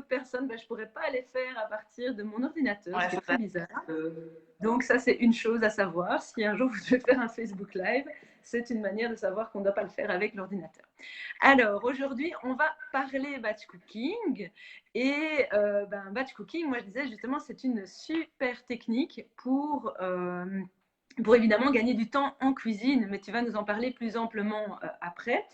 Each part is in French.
d'autres personnes, je ne pourrais pas les faire à partir de mon ordinateur, Ouais, ce qui est très bizarre. Donc ça, c'est une chose à savoir. Si un jour vous devez faire un Facebook Live, c'est une manière de savoir qu'on ne doit pas le faire avec l'ordinateur. Alors, aujourd'hui, on va parler batch cooking. Et batch cooking, moi je disais justement, c'est une super technique pour évidemment gagner du temps en cuisine, mais tu vas nous en parler plus amplement après.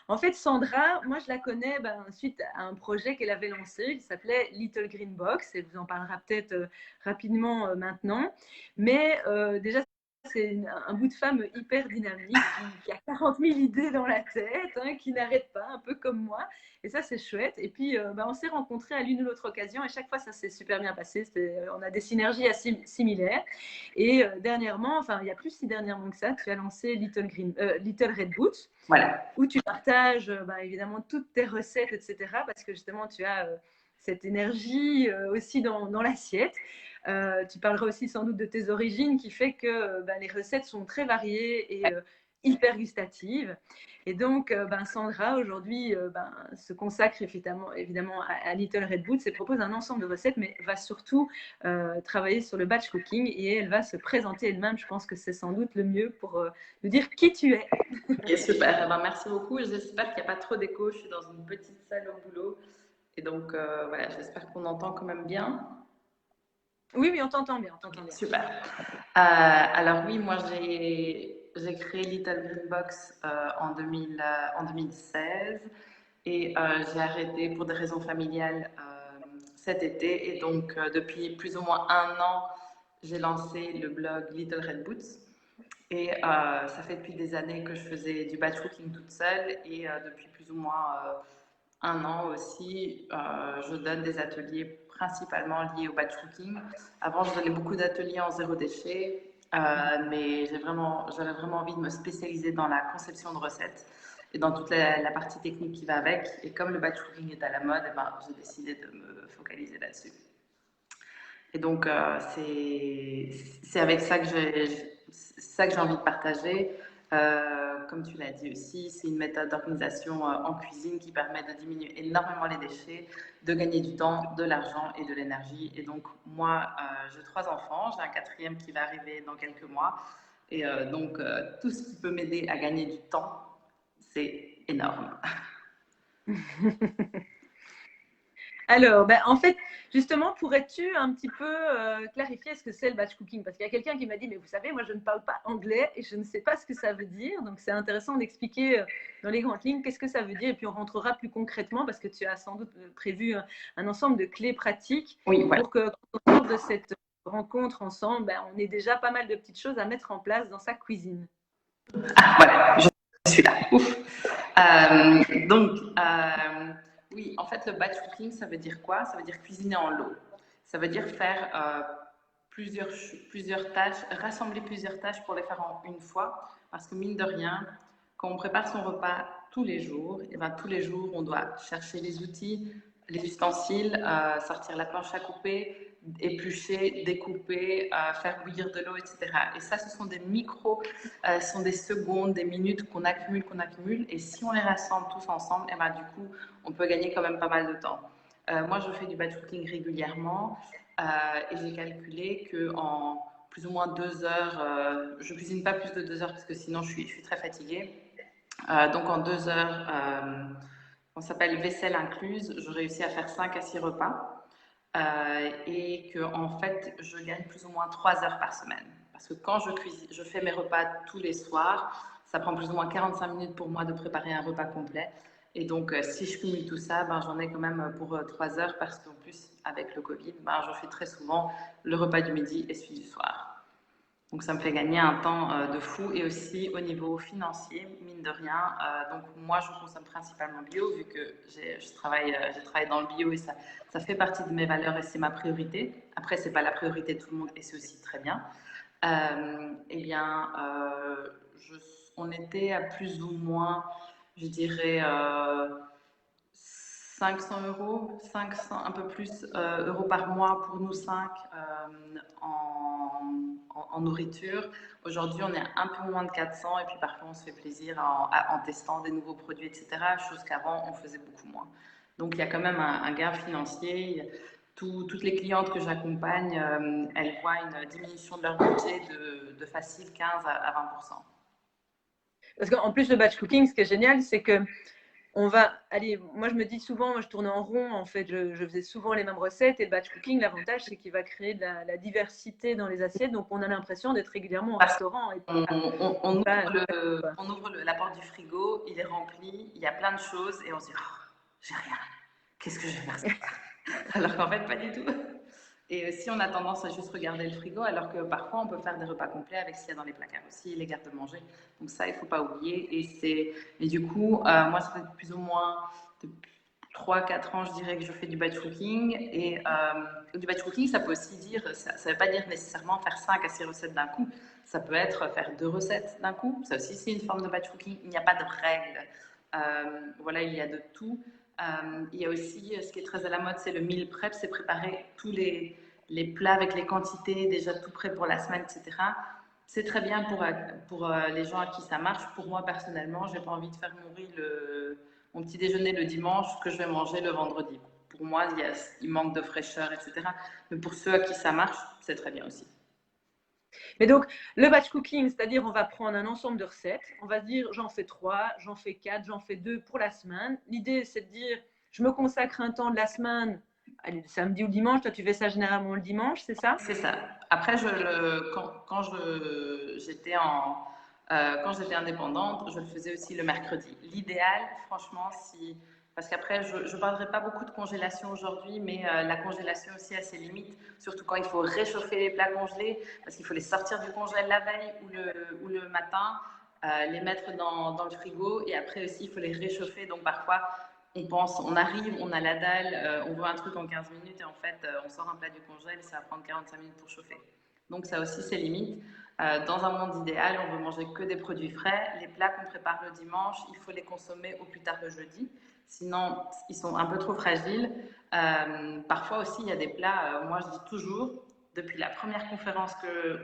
En fait, Sandra, moi je la connais suite à un projet qu'elle avait lancé, qui s'appelait Little Green Box, et vous en parlera peut-être rapidement maintenant. Mais déjà, c'est un bout de femme hyper dynamique qui a 40 000 idées dans la tête, hein, qui n'arrête pas, un peu comme moi. Et ça, c'est chouette. Et puis, on s'est rencontrés à l'une ou l'autre occasion et chaque fois, ça s'est super bien passé. On a des synergies assez similaires. Et dernièrement, enfin, il y a plus si dernièrement que ça, tu as lancé Little Red Boots. Voilà. Où tu partages évidemment toutes tes recettes, etc. Parce que justement, tu as cette énergie aussi dans l'assiette. Tu parleras aussi sans doute de tes origines qui fait que les recettes sont très variées et hyper gustatives. Et donc, Sandra, aujourd'hui, se consacre évidemment à Little Red Boots et propose un ensemble de recettes, mais va surtout travailler sur le batch cooking et elle va se présenter elle-même. Je pense que c'est sans doute le mieux pour nous dire qui tu es. Okay, super. Merci beaucoup. J'espère qu'il n'y a pas trop d'écho. Je suis dans une petite salle au boulot. Et donc, voilà, j'espère qu'on entend quand même bien. Oui, on t'entend bien. Super. Alors oui, moi j'ai créé Little Green Box en 2016 et j'ai arrêté pour des raisons familiales cet été. Et donc, depuis plus ou moins un an, j'ai lancé le blog Little Red Boots. Et ça fait depuis des années que je faisais du batch cooking toute seule et depuis plus ou moins un an aussi, je donne des ateliers principalement liés au batch cooking. Avant, je donnais beaucoup d'ateliers en zéro déchet, mais j'avais vraiment envie de me spécialiser dans la conception de recettes et dans toute la partie technique qui va avec. Et comme le batch cooking est à la mode, j'ai décidé de me focaliser là-dessus. Et donc, c'est avec ça que j'ai envie de partager. Comme tu l'as dit aussi, c'est une méthode d'organisation en cuisine qui permet de diminuer énormément les déchets, de gagner du temps, de l'argent et de l'énergie. Et donc, moi, j'ai 3 enfants, j'ai un 4e qui va arriver dans quelques mois. Et donc, tout ce qui peut m'aider à gagner du temps, c'est énorme. Alors, en fait, justement, pourrais-tu un petit peu clarifier ce que c'est le batch cooking? Parce qu'il y a quelqu'un qui m'a dit, mais vous savez, moi, je ne parle pas anglais et je ne sais pas ce que ça veut dire. Donc, c'est intéressant d'expliquer dans les grandes lignes qu'est-ce que ça veut dire. Et puis, on rentrera plus concrètement parce que tu as sans doute prévu un ensemble de clés pratiques pour que, quand on sort de cette rencontre ensemble, on ait déjà pas mal de petites choses à mettre en place dans sa cuisine. Ah, voilà, je suis là. Ouf. Oui, en fait, le batch cooking, ça veut dire quoi? Ça veut dire cuisiner en lot. Ça veut dire faire plusieurs tâches, rassembler plusieurs tâches pour les faire en une fois. Parce que mine de rien, quand on prépare son repas tous les jours, et tous les jours, on doit chercher les outils, les ustensiles, sortir la planche à couper, éplucher, découper, faire bouillir de l'eau, etc. Et ça, ce sont des ce sont des secondes, des minutes qu'on accumule. Et si on les rassemble tous ensemble, du coup, on peut gagner quand même pas mal de temps. Moi, je fais du batch cooking régulièrement et j'ai calculé qu'en plus ou moins 2 heures, je cuisine pas plus de 2 heures parce que sinon je suis très fatiguée. Donc en 2 heures, on s'appelle vaisselle incluse, je réussis à faire 5 à 6 repas et que en fait je gagne plus ou moins 3 heures par semaine. Parce que quand je fais mes repas tous les soirs, ça prend plus ou moins 45 minutes pour moi de préparer un repas complet. Et donc, si je cumule tout ça, j'en ai quand même pour 3 heures parce qu'en plus, avec le Covid, je fais très souvent le repas du midi et celui du soir. Donc, ça me fait gagner un temps de fou et aussi au niveau financier, mine de rien. Donc, moi, je consomme principalement bio vu que je travaille dans le bio et ça fait partie de mes valeurs et c'est ma priorité. Après, c'est pas la priorité de tout le monde et c'est aussi très bien. On était à plus ou moins, je dirais, 500 euros, 500, un peu plus euros par mois pour nous 5 en nourriture. Aujourd'hui, on est à un peu moins de 400 et puis parfois on se fait plaisir en testant des nouveaux produits, etc. Chose qu'avant, on faisait beaucoup moins. Donc, il y a quand même un gain financier. Toutes les clientes que j'accompagne, elles voient une diminution de leur budget de facile 15 à 20%. Parce qu'en plus, le batch cooking, ce qui est génial, c'est que on va aller. Moi, je me dis souvent, moi, je tournais en rond. En fait, je faisais souvent les mêmes recettes. Et le batch cooking, l'avantage, c'est qu'il va créer de la diversité dans les assiettes. Donc, on a l'impression d'être régulièrement au restaurant. Et on ouvre la porte du frigo, il est rempli, il y a plein de choses, et on se dit, oh, j'ai rien. Qu'est-ce que je vais faire? Alors qu'en fait, pas du tout. Et aussi, on a tendance à juste regarder le frigo, alors que parfois, on peut faire des repas complets avec ce qu'il y a dans les placards aussi, les garde-manger. Donc ça, il ne faut pas oublier. Et du coup, moi, ça fait plus ou moins depuis 3-4 ans, je dirais que je fais du batch cooking. Et du batch cooking, ça peut aussi dire, ça ne veut pas dire nécessairement faire 5 à 6 recettes d'un coup. Ça peut être faire 2 recettes d'un coup. Ça aussi, c'est une forme de batch cooking. Il n'y a pas de règle. Voilà, il y a de tout. Il y a aussi, ce qui est très à la mode, c'est le meal prep, c'est préparer tous les plats avec les quantités déjà tout prêt pour la semaine, etc. C'est très bien pour les gens à qui ça marche. Pour moi, personnellement, je n'ai pas envie de faire mourir mon petit déjeuner le dimanche que je vais manger le vendredi. Pour moi, il manque de fraîcheur, etc. Mais pour ceux à qui ça marche, c'est très bien aussi. Mais donc, le batch cooking, c'est-à-dire on va prendre un ensemble de recettes, on va se dire j'en fais 3, j'en fais 4, j'en fais 2 pour la semaine. L'idée, c'est de dire je me consacre un temps de la semaine, allez, le samedi ou le dimanche. Toi, tu fais ça généralement le dimanche, c'est ça? C'est ça. Après, quand j'étais indépendante, je le faisais aussi le mercredi. L'idéal, franchement, parce qu'après, je ne parlerai pas beaucoup de congélation aujourd'hui, mais la congélation aussi a ses limites, surtout quand il faut réchauffer les plats congelés, parce qu'il faut les sortir du congèle la veille ou le matin, les mettre dans le frigo, et après aussi, il faut les réchauffer. Donc parfois, on arrive, on a la dalle, on veut un truc en 15 minutes, et en fait, on sort un plat du congèle et ça va prendre 45 minutes pour chauffer. Donc ça aussi, c'est limite. Dans un monde idéal, on veut manger que des produits frais. Les plats qu'on prépare le dimanche, il faut les consommer au plus tard le jeudi. Sinon, ils sont un peu trop fragiles. Parfois aussi, il y a des plats, moi je dis toujours, depuis la première conférence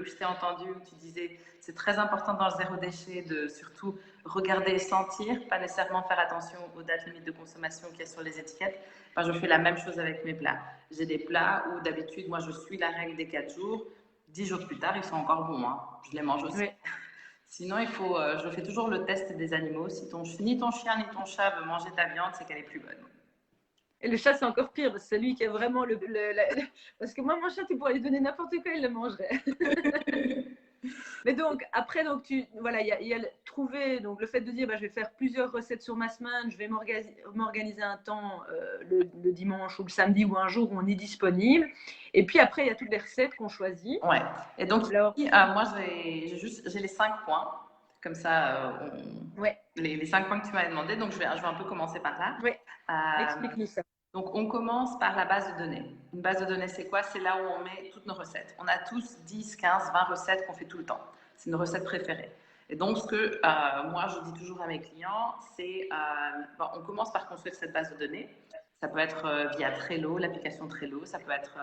où je t'ai entendue, où tu disais c'est très important dans le zéro déchet de surtout regarder et sentir, pas nécessairement faire attention aux dates limites de consommation qu'il y a sur les étiquettes. Enfin, je fais la même chose avec mes plats. J'ai des plats où d'habitude, moi je suis la règle des 4 jours. 10 jours plus tard, ils sont encore bons. Hein. Je les mange aussi. Oui. Sinon, je fais toujours le test des animaux. Si ni ton chien ni ton chat veut manger ta viande, c'est qu'elle est plus bonne. Et le chat, c'est encore pire, parce que c'est lui qui a vraiment Parce que moi, mon chat, tu pourrais lui donner n'importe quoi, il le mangerait. Mais donc, après, il y a trouver, donc le fait de dire, je vais faire plusieurs recettes sur ma semaine, je vais m'organiser un temps le dimanche ou le samedi ou un jour où on est disponible. Et puis après, il y a toutes les recettes qu'on choisit. Ouais. Et donc, moi, j'ai les 5 points. Comme ça, les 5 points que tu m'avais demandé. Donc, je vais un peu commencer par là. Oui. Explique-nous ça. Donc, on commence par la base de données. Une base de données, c'est quoi? C'est là où on met toutes nos recettes. On a tous 10, 15, 20 recettes qu'on fait tout le temps. C'est nos recettes préférées. Et donc, ce que moi, je dis toujours à mes clients, c'est on commence par construire cette base de données. Ça peut être via Trello, l'application Trello. Ça peut être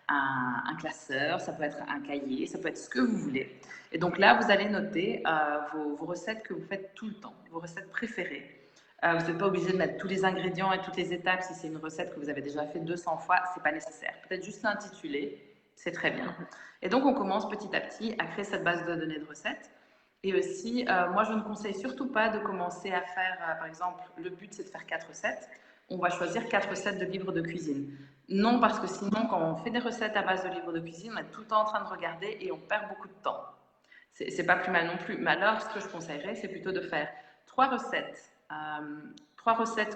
un classeur, ça peut être un cahier, ça peut être ce que vous voulez. Et donc là, vous allez noter vos recettes que vous faites tout le temps, vos recettes préférées. Vous n'êtes pas obligé de mettre tous les ingrédients et toutes les étapes. Si c'est une recette que vous avez déjà fait 200 fois, ce n'est pas nécessaire. Peut-être juste l'intituler, c'est très bien. Et donc, on commence petit à petit à créer cette base de données de recettes. Et aussi, moi, je ne conseille surtout pas de commencer à faire, par exemple, le but, c'est de faire 4 recettes. On va choisir 4 recettes de livres de cuisine. Non, parce que sinon, quand on fait des recettes à base de livres de cuisine, on est tout le temps en train de regarder et on perd beaucoup de temps. C'est pas plus mal non plus. Mais alors, ce que je conseillerais, c'est plutôt de faire 3 recettes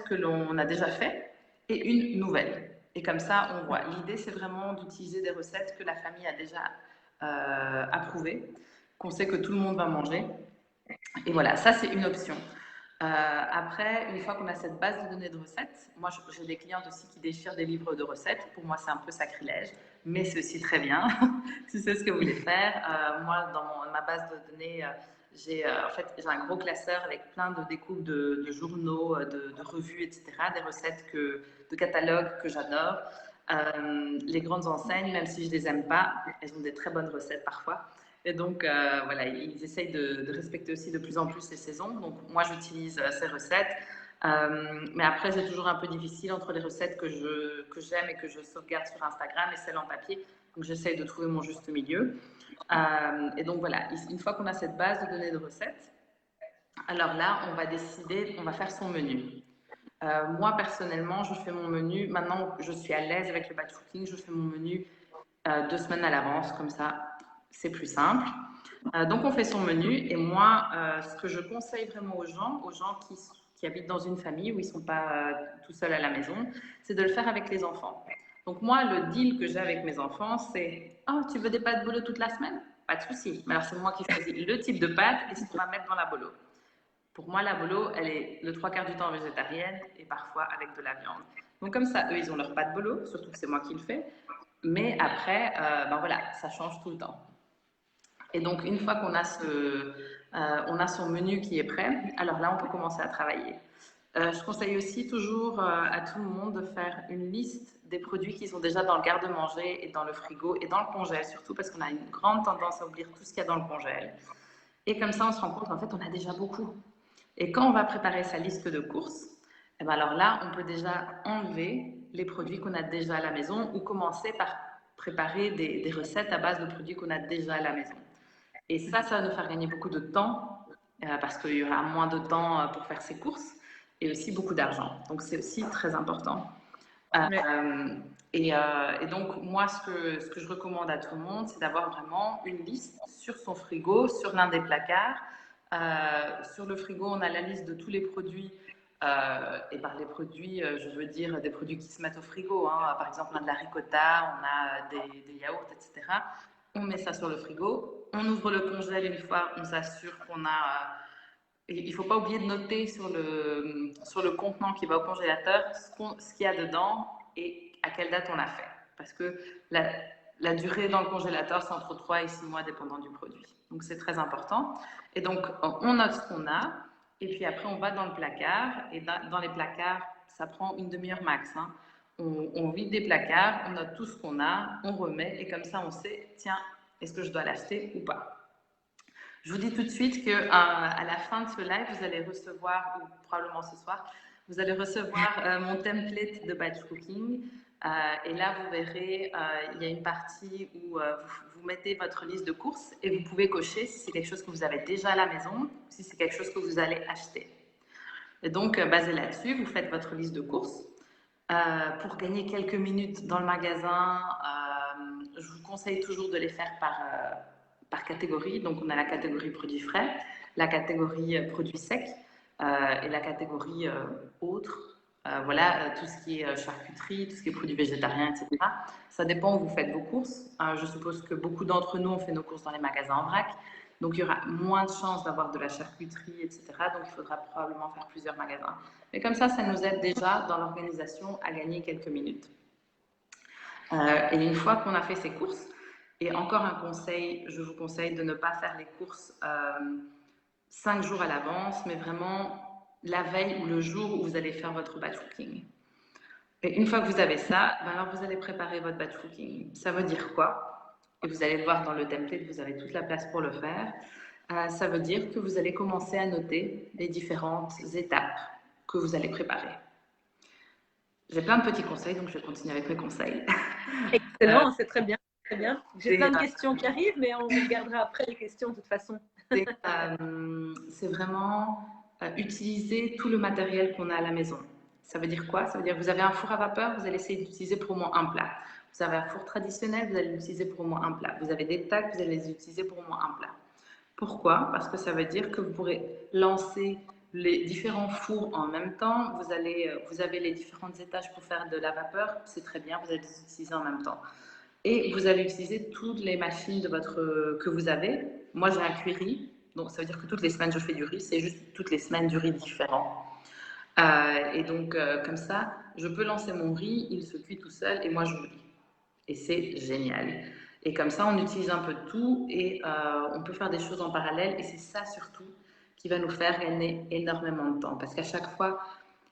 que l'on a déjà fait et une nouvelle. Et comme ça, on voit. L'idée, c'est vraiment d'utiliser des recettes que la famille a déjà approuvées, qu'on sait que tout le monde va manger. Et voilà, ça, c'est une option. Après, une fois qu'on a cette base de données de recettes, moi, j'ai des clientes aussi qui déchirent des livres de recettes. Pour moi, c'est un peu sacrilège, mais c'est aussi très bien. Si c'est ce que vous voulez faire. Moi, dans ma base de données, j'ai un gros classeur avec plein de découpes de journaux, de revues, etc. Des recettes de catalogues que j'adore. Les grandes enseignes, même si je les aime pas, elles ont des très bonnes recettes parfois. Et donc, voilà, ils essayent de respecter aussi de plus en plus les saisons. Donc, moi, j'utilise ces recettes. Mais après, c'est toujours un peu difficile entre les recettes que j'aime et que je sauvegarde sur Instagram et celles en papier. Donc, j'essaye de trouver mon juste milieu. Et donc, voilà, une fois qu'on a cette base de données de recettes, alors là, on va décider, on va faire son menu. Moi, personnellement, je fais mon menu. Maintenant, je suis à l'aise avec le batch cooking. Je fais mon menu 2 semaines à l'avance, comme ça, c'est plus simple. Donc, on fait son menu. Et moi, ce que je conseille vraiment aux gens qui habitent dans une famille où ils ne sont pas tout seuls à la maison, c'est de le faire avec les enfants. Donc, moi, le deal que j'ai avec mes enfants, c'est « Oh, tu veux des pâtes bolo toute la semaine ?» Pas de souci. Mais alors, c'est moi qui choisis le type de pâte et ce qu'on va mettre dans la bolo. Pour moi, la bolo, elle est le 3/4 du temps végétarienne et parfois avec de la viande. Donc comme ça, eux, ils ont leur pâte bolo, surtout que c'est moi qui le fais. Mais après, ben voilà, ça change tout le temps. Et donc, une fois qu'on a, on a son menu qui est prêt, alors là, on peut commencer à travailler. Je conseille aussi toujours à tout le monde de faire une liste des produits qu'ils ont déjà dans le garde-manger et dans le frigo et dans le congèle, surtout parce qu'on a une grande tendance à oublier tout ce qu'il y a dans le congèle. Et comme ça, on se rend compte qu'en fait, on a déjà beaucoup. Et quand on va préparer sa liste de courses, eh ben alors là, on peut déjà enlever les produits qu'on a déjà à la maison ou commencer par préparer des recettes à base de produits qu'on a déjà à la maison. Et ça va nous faire gagner beaucoup de temps parce qu'il y aura moins de temps pour faire ses courses et aussi beaucoup d'argent. Donc, c'est aussi très important. Et donc, moi, ce que je recommande à tout le monde, c'est d'avoir vraiment une liste sur son frigo, sur l'un des placards. Sur le frigo, on a la liste de tous les produits. Et par les produits, je veux dire des produits qui se mettent au frigo. Hein. Par exemple, on a de la ricotta, on a des yaourts, etc. On met ça sur le frigo. On ouvre le congèle une fois, on s'assure qu'on a... il ne faut pas oublier de noter sur le contenant qui va au congélateur ce qu'il y a dedans et à quelle date on l'a fait. Parce que la durée dans le congélateur, c'est entre 3 et 6 mois, dépendant du produit. Donc, c'est très important. Et donc, on note ce qu'on a. Et puis après, on va dans le placard. Et dans les placards, ça prend une demi-heure max. Hein. On vide des placards, on note tout ce qu'on a, on remet. Et comme ça, on sait, tiens, est-ce que je dois l'acheter ou pas? Je vous dis tout de suite qu'à la fin de ce live, vous allez recevoir, ou probablement ce soir, vous allez recevoir mon template de batch cooking. Et là, vous verrez, il y a une partie où vous mettez votre liste de courses et vous pouvez cocher si c'est quelque chose que vous avez déjà à la maison, si c'est quelque chose que vous allez acheter. Et donc, basé là-dessus, vous faites votre liste de courses. Pour gagner quelques minutes dans le magasin, je vous conseille toujours de les faire par catégorie. Donc, on a la catégorie produits frais, la catégorie produits secs et la catégorie autres. Voilà, tout ce qui est charcuterie, tout ce qui est produits végétariens, etc. Ça dépend où vous faites vos courses. Je suppose que beaucoup d'entre nous, on fait nos courses dans les magasins en vrac. Donc, il y aura moins de chances d'avoir de la charcuterie, etc. Donc, il faudra probablement faire plusieurs magasins. Mais comme ça nous aide déjà dans l'organisation à gagner quelques minutes. Et une fois qu'on a fait ses courses, et encore un conseil, je vous conseille de ne pas faire les courses 5 jours à l'avance, mais vraiment la veille ou le jour où vous allez faire votre batch cooking. Et une fois que vous avez ça, ben alors vous allez préparer votre batch cooking. Ça veut dire quoi? Et vous allez le voir dans le template, vous avez toute la place pour le faire. Ça veut dire que vous allez commencer à noter les différentes étapes que vous allez préparer. J'ai plein de petits conseils, donc je vais continuer avec mes conseils. Excellent, c'est très bien. Très bien. J'ai plein de questions qui arrivent, mais on gardera après les questions de toute façon. C'est vraiment utiliser tout le matériel qu'on a à la maison. Ça veut dire quoi? Ça veut dire que vous avez un four à vapeur, vous allez essayer d'utiliser pour au moins un plat. Vous avez un four traditionnel, vous allez l'utiliser pour au moins un plat. Vous avez des tacs, vous allez les utiliser pour au moins un plat. Pourquoi? Parce que ça veut dire que vous pourrez lancer les différents fours en même temps. Vous avez les différentes étages pour faire de la vapeur, c'est très bien, vous allez les utiliser en même temps. Et vous allez utiliser toutes les machines que vous avez. Moi, j'ai un cuit-riz, donc ça veut dire que toutes les semaines, je fais du riz. C'est juste toutes les semaines du riz différent. Et donc, comme ça, je peux lancer mon riz, il se cuit tout seul et moi, je ris. Et c'est génial. Et comme ça, on utilise un peu de tout et on peut faire des choses en parallèle. Et c'est ça, surtout, qui va nous faire gagner énormément de temps. Parce qu'à chaque fois,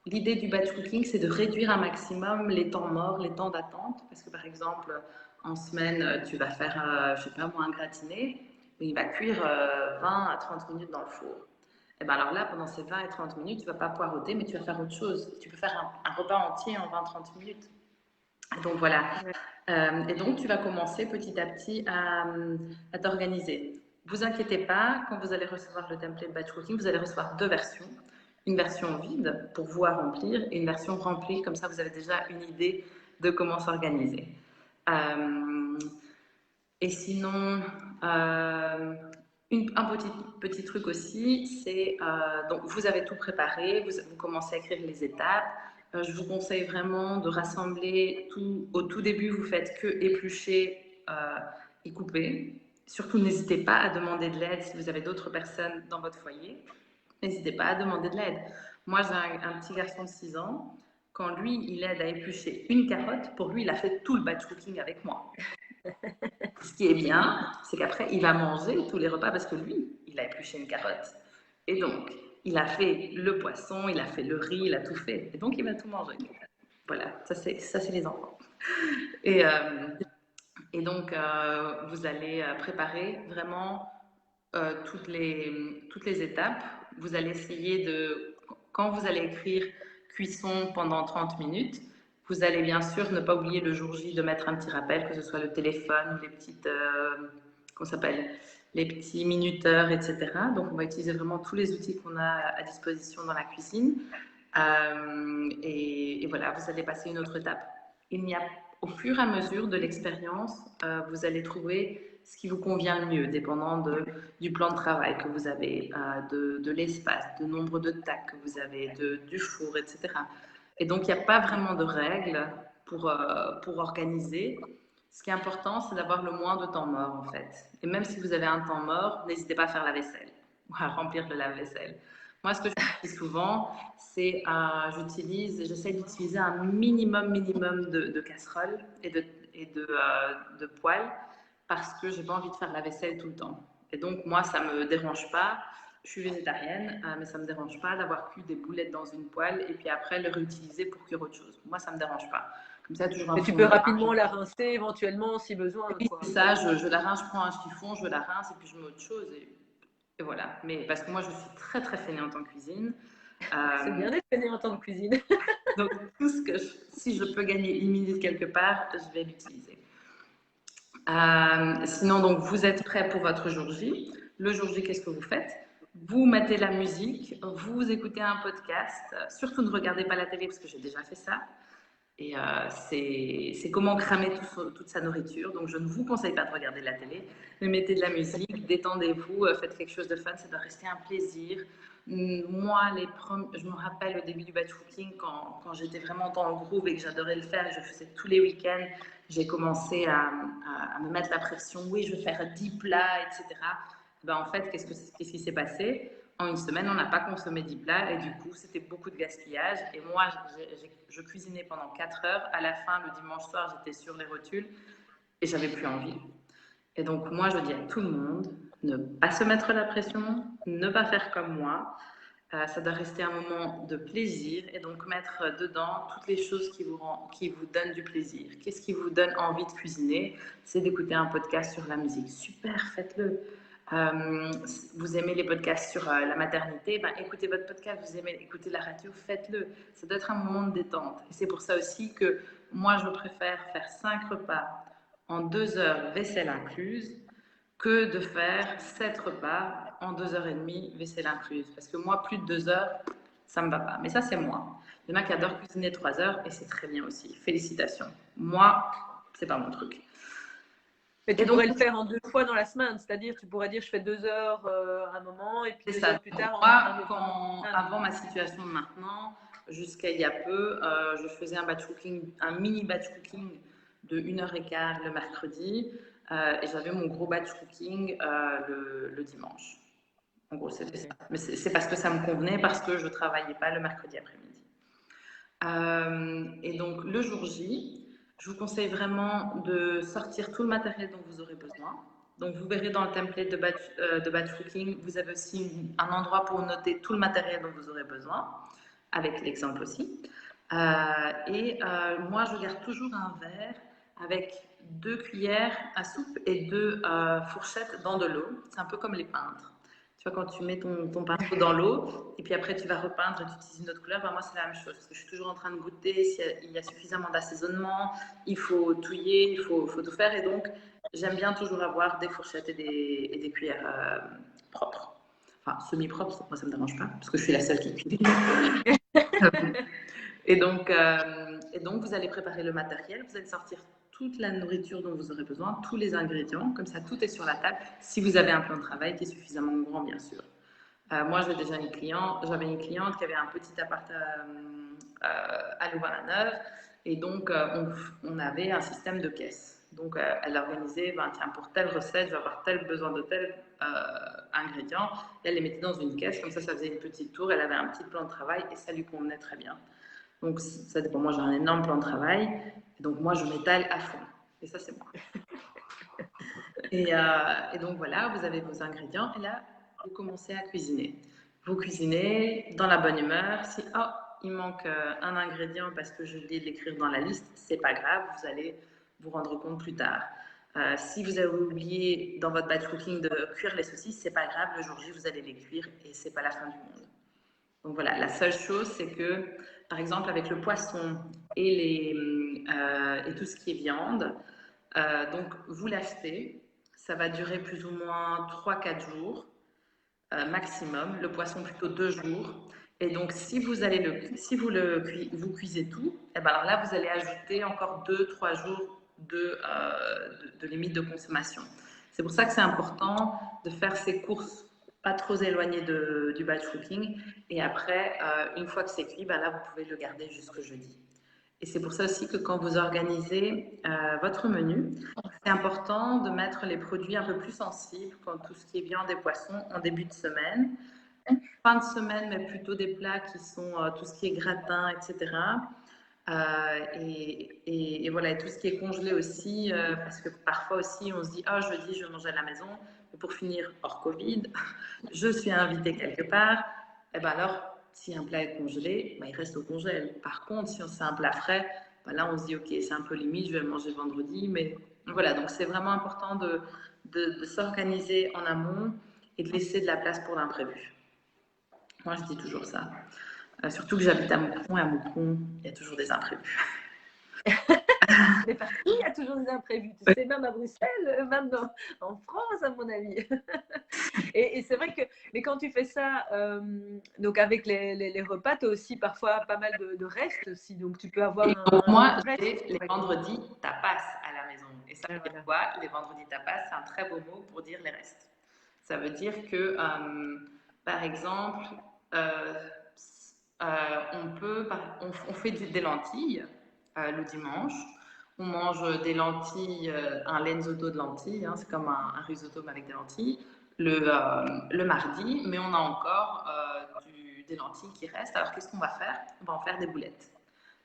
l'idée du batch cooking, c'est de réduire un maximum les temps morts, les temps d'attente. Parce que, par exemple, en semaine, tu vas faire, je sais pas moi, un gratiné, il va cuire 20 à 30 minutes dans le four. Et ben alors là, pendant ces 20 et 30 minutes, tu ne vas pas poireauter, mais tu vas faire autre chose. Tu peux faire un repas entier en 20-30 minutes. Et donc voilà. Et donc tu vas commencer petit à petit à t'organiser. Vous inquiétez pas, quand vous allez recevoir le template batch cooking, vous allez recevoir 2 versions. Une version vide pour vous à remplir et une version remplie, comme ça vous avez déjà une idée de comment s'organiser. Et sinon, un petit truc aussi, c'est donc vous avez tout préparé, vous commencez à écrire les étapes. Je vous conseille vraiment de rassembler tout. Au tout début, vous faites que éplucher et couper. Surtout, n'hésitez pas à demander de l'aide si vous avez d'autres personnes dans votre foyer. N'hésitez pas à demander de l'aide. Moi, j'ai un petit garçon de 6 ans. Quand lui, il aide à éplucher une carotte, pour lui, il a fait tout le batch cooking avec moi. Ce qui est bien, c'est qu'après, il va manger tous les repas parce que lui, il a épluché une carotte. Et donc, il a fait le poisson, il a fait le riz, il a tout fait. Et donc, il va tout manger. Voilà, ça c'est les enfants. Et donc, vous allez préparer vraiment toutes les étapes. Vous allez essayer de, quand vous allez écrire cuisson pendant 30 minutes, vous allez bien sûr ne pas oublier le jour J de mettre un petit rappel, que ce soit le téléphone ou les petites, comment s'appelle, les petits minuteurs, etc. Donc on va utiliser vraiment tous les outils qu'on a à disposition dans la cuisine. Et voilà, vous allez passer une autre étape. Au fur et à mesure de l'expérience, vous allez trouver ce qui vous convient le mieux, dépendant du plan de travail que vous avez, de l'espace, du nombre de tacs que vous avez, du four, etc. Et donc, il n'y a pas vraiment de règles pour organiser. Ce qui est important, c'est d'avoir le moins de temps mort, en fait. Et même si vous avez un temps mort, n'hésitez pas à faire la vaisselle ou à remplir le lave-vaisselle. Moi, ce que je fais souvent, c'est j'essaie d'utiliser un minimum de casseroles et de poêles parce que j'ai pas envie de faire la vaisselle tout le temps. Et donc, moi, ça me dérange pas. Je suis végétarienne, mais ça me dérange pas d'avoir cuit des boulettes dans une poêle et puis après le réutiliser pour cuire autre chose. Moi, ça me dérange pas. Comme ça, toujours un et tu peux rapidement la rincer éventuellement si besoin. Oui, c'est ça, je la rince, je prends un chiffon, je la rince et puis je mets autre chose. Et voilà. Mais parce que moi, je suis très très fainéante en cuisine. C'est bien d'être fainéante en cuisine. Donc, si je peux gagner une minute quelque part, je vais l'utiliser. Sinon, donc, vous êtes prêts pour votre jour J. Le jour J, qu'est-ce que vous faites? Vous mettez la musique, vous écoutez un podcast. Surtout ne regardez pas la télé parce que j'ai déjà fait ça. Et c'est comment cramer toute sa nourriture. Donc, je ne vous conseille pas de regarder la télé, mais mettez de la musique, détendez-vous, faites quelque chose de fun, ça doit rester un plaisir. Moi, je me rappelle au début du batch cooking, quand j'étais vraiment dans le groove et que j'adorais le faire, je faisais tous les week-ends, j'ai commencé à me mettre la pression, oui, je vais faire 10 plats, etc. Ben, en fait, qu'est-ce qui s'est passé? En une semaine, on n'a pas consommé 10 plats et du coup, c'était beaucoup de gaspillage. Et moi, je cuisinais pendant 4 heures. À la fin, le dimanche soir, j'étais sur les rotules et j'avais plus envie. Et donc, moi, je dis à tout le monde, ne pas se mettre la pression, ne pas faire comme moi. Ça doit rester un moment de plaisir et donc mettre dedans toutes les choses qui vous donnent du plaisir. Qu'est-ce qui vous donne envie de cuisiner? C'est d'écouter un podcast sur la musique. Super, faites-le. Vous aimez les podcasts sur la maternité, ben, écoutez votre podcast. Vous aimez écouter la radio, faites-le. Ça doit être un moment de détente. Et c'est pour ça aussi que moi, je préfère faire 5 repas en 2 heures, vaisselle incluse, que de faire 7 repas en 2h30, vaisselle incluse. Parce que moi, plus de 2 heures, ça ne me va pas. Mais ça, c'est moi. Il y en a qui adorent cuisiner 3 heures et c'est très bien aussi. Félicitations. Moi, c'est pas mon truc. Mais tu pourrais le faire en 2 fois dans la semaine, c'est-à-dire tu pourrais dire je fais 2 heures à un moment et puis 2 heures plus tard. Moi, avant ma situation de maintenant, jusqu'à il y a peu, je faisais un mini batch cooking de 1h15 le mercredi et j'avais mon gros batch cooking le dimanche. En gros, c'était ça. Mais c'est parce que ça me convenait, parce que je ne travaillais pas le mercredi après-midi. Et donc, le jour J, je vous conseille vraiment de sortir tout le matériel dont vous aurez besoin. Donc, vous verrez dans le template de batch cooking, vous avez aussi un endroit pour noter tout le matériel dont vous aurez besoin, avec l'exemple aussi. Moi, je garde toujours un verre avec 2 cuillères à soupe et 2 fourchettes dans de l'eau. C'est un peu comme les peintres. Tu vois, quand tu mets ton pinceau dans l'eau et puis après tu vas repeindre et tu utilises une autre couleur, ben moi c'est la même chose parce que je suis toujours en train de goûter s'il y a suffisamment d'assaisonnement, il faut touiller, il faut tout faire et donc j'aime bien toujours avoir des fourchettes et des cuillères propres. Enfin, semi-propres, moi ça me dérange pas parce que je suis la seule qui cuit. Et donc, vous allez préparer le matériel, vous allez sortir toute la nourriture dont vous aurez besoin, tous les ingrédients, comme ça tout est sur la table, si vous avez un plan de travail qui est suffisamment grand, bien sûr. Moi, j'avais une cliente qui avait un petit appart à Louvain-la-Neuve, et donc on avait un système de caisse. Donc, elle organisait, ben, tiens, pour telle recette, je vais avoir besoin de tel ingrédient, et elle les mettait dans une caisse, comme ça faisait une petite tour, elle avait un petit plan de travail, et ça lui convenait très bien. Donc, ça dépend. Moi, j'ai un énorme plan de travail. Et donc, moi, je m'étale à fond. Et ça, c'est moi. Et donc, voilà, vous avez vos ingrédients. Et là, vous commencez à cuisiner. Vous cuisinez dans la bonne humeur. Si, oh, il manque un ingrédient parce que je l'ai d'écrire dans la liste, c'est pas grave. Vous allez vous rendre compte plus tard. Si vous avez oublié dans votre batch cooking de cuire les saucisses, c'est pas grave. Le jour J, vous allez les cuire et c'est pas la fin du monde. Donc voilà, la seule chose, c'est que, par exemple, avec le poisson et tout ce qui est viande, donc vous l'achetez, ça va durer plus ou moins 3-4 jours maximum, le poisson plutôt 2 jours. Et donc, si vous cuisez tout, et ben alors là, vous allez ajouter encore 2-3 jours de limite de consommation. C'est pour ça que c'est important de faire ces courses pas trop éloignées du batch cooking. Et après, une fois que c'est cuit, ben là, vous pouvez le garder jusqu'au jeudi. Et c'est pour ça aussi que quand vous organisez votre menu, c'est important de mettre les produits un peu plus sensibles, comme tout ce qui est viande et poisson, en début de semaine. Fin de semaine, mais plutôt des plats qui sont tout ce qui est gratin, etc. Et voilà, et tout ce qui est congelé aussi, parce que parfois aussi on se dit, oh jeudi je vais manger à la maison, mais pour finir hors Covid, je suis invitée quelque part, et ben alors si un plat est congelé, ben, il reste au congèle. Par contre, si c'est un plat frais, ben là on se dit, ok, c'est un peu limite, je vais le manger vendredi, mais voilà, donc c'est vraiment important de s'organiser en amont et de laisser de la place pour l'imprévu. Moi je dis toujours ça. Surtout que j'habite à Moucron, et à Moucron, il y a toujours des imprévus. Mais partout, il y a toujours des imprévus. Tu sais, même à Bruxelles, même en France, à mon avis. Et c'est vrai que, mais quand tu fais ça, donc avec les repas, tu as aussi parfois pas mal de restes aussi. Donc tu peux avoir moi, j'ai les vendredis tapas à la maison. Et ça veut dire quoi? Les vendredis tapas, c'est un très beau mot pour dire les restes. Ça veut dire que, par exemple, on fait des lentilles le dimanche. On mange des lentilles, un lenzotto de lentilles, hein, c'est comme un risotto mais avec des lentilles, le mardi, mais on a encore des lentilles qui restent. Alors qu'est-ce qu'on va faire? On va en faire des boulettes.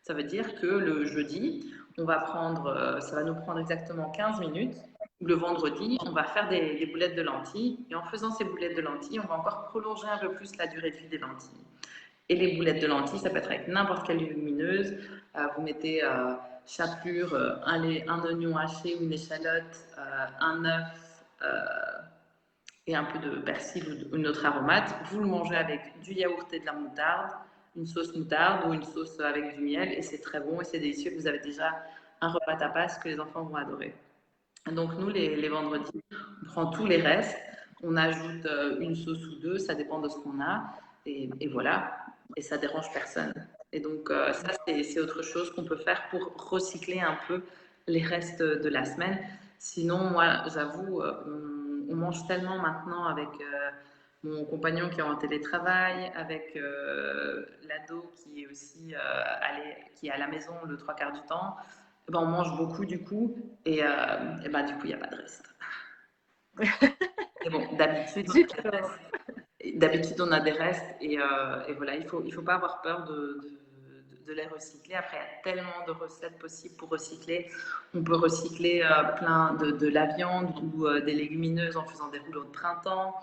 Ça veut dire que le jeudi, on va prendre, ça va nous prendre exactement 15 minutes. Le vendredi, on va faire des boulettes de lentilles. Et en faisant ces boulettes de lentilles, on va encore prolonger un peu plus la durée de vie des lentilles. Et les boulettes de lentilles, ça peut être avec n'importe quelle lumineuse. Vous mettez chapelure, un oignon haché ou une échalote, un œuf et un peu de persil ou une autre aromate. Vous le mangez avec du yaourt et de la moutarde, une sauce moutarde ou une sauce avec du miel. Et c'est très bon et c'est délicieux. Vous avez déjà un repas tapas que les enfants vont adorer. Donc nous, les vendredis, on prend tous les restes. On ajoute une sauce ou deux, ça dépend de ce qu'on a. Et voilà, et ça dérange personne. Et donc ça, c'est autre chose qu'on peut faire pour recycler un peu les restes de la semaine. Sinon, moi, j'avoue, on mange tellement maintenant avec mon compagnon qui est en télétravail, avec l'ado qui est aussi qui est à la maison le 3/4 du temps. Eh ben, on mange beaucoup du coup, et ben, du coup, il n'y a pas de reste. Et bon, d'habitude, on a des restes et voilà, il faut pas avoir peur de les recycler. Après, il y a tellement de recettes possibles pour recycler. On peut recycler plein de la viande ou des légumineuses en faisant des rouleaux de printemps.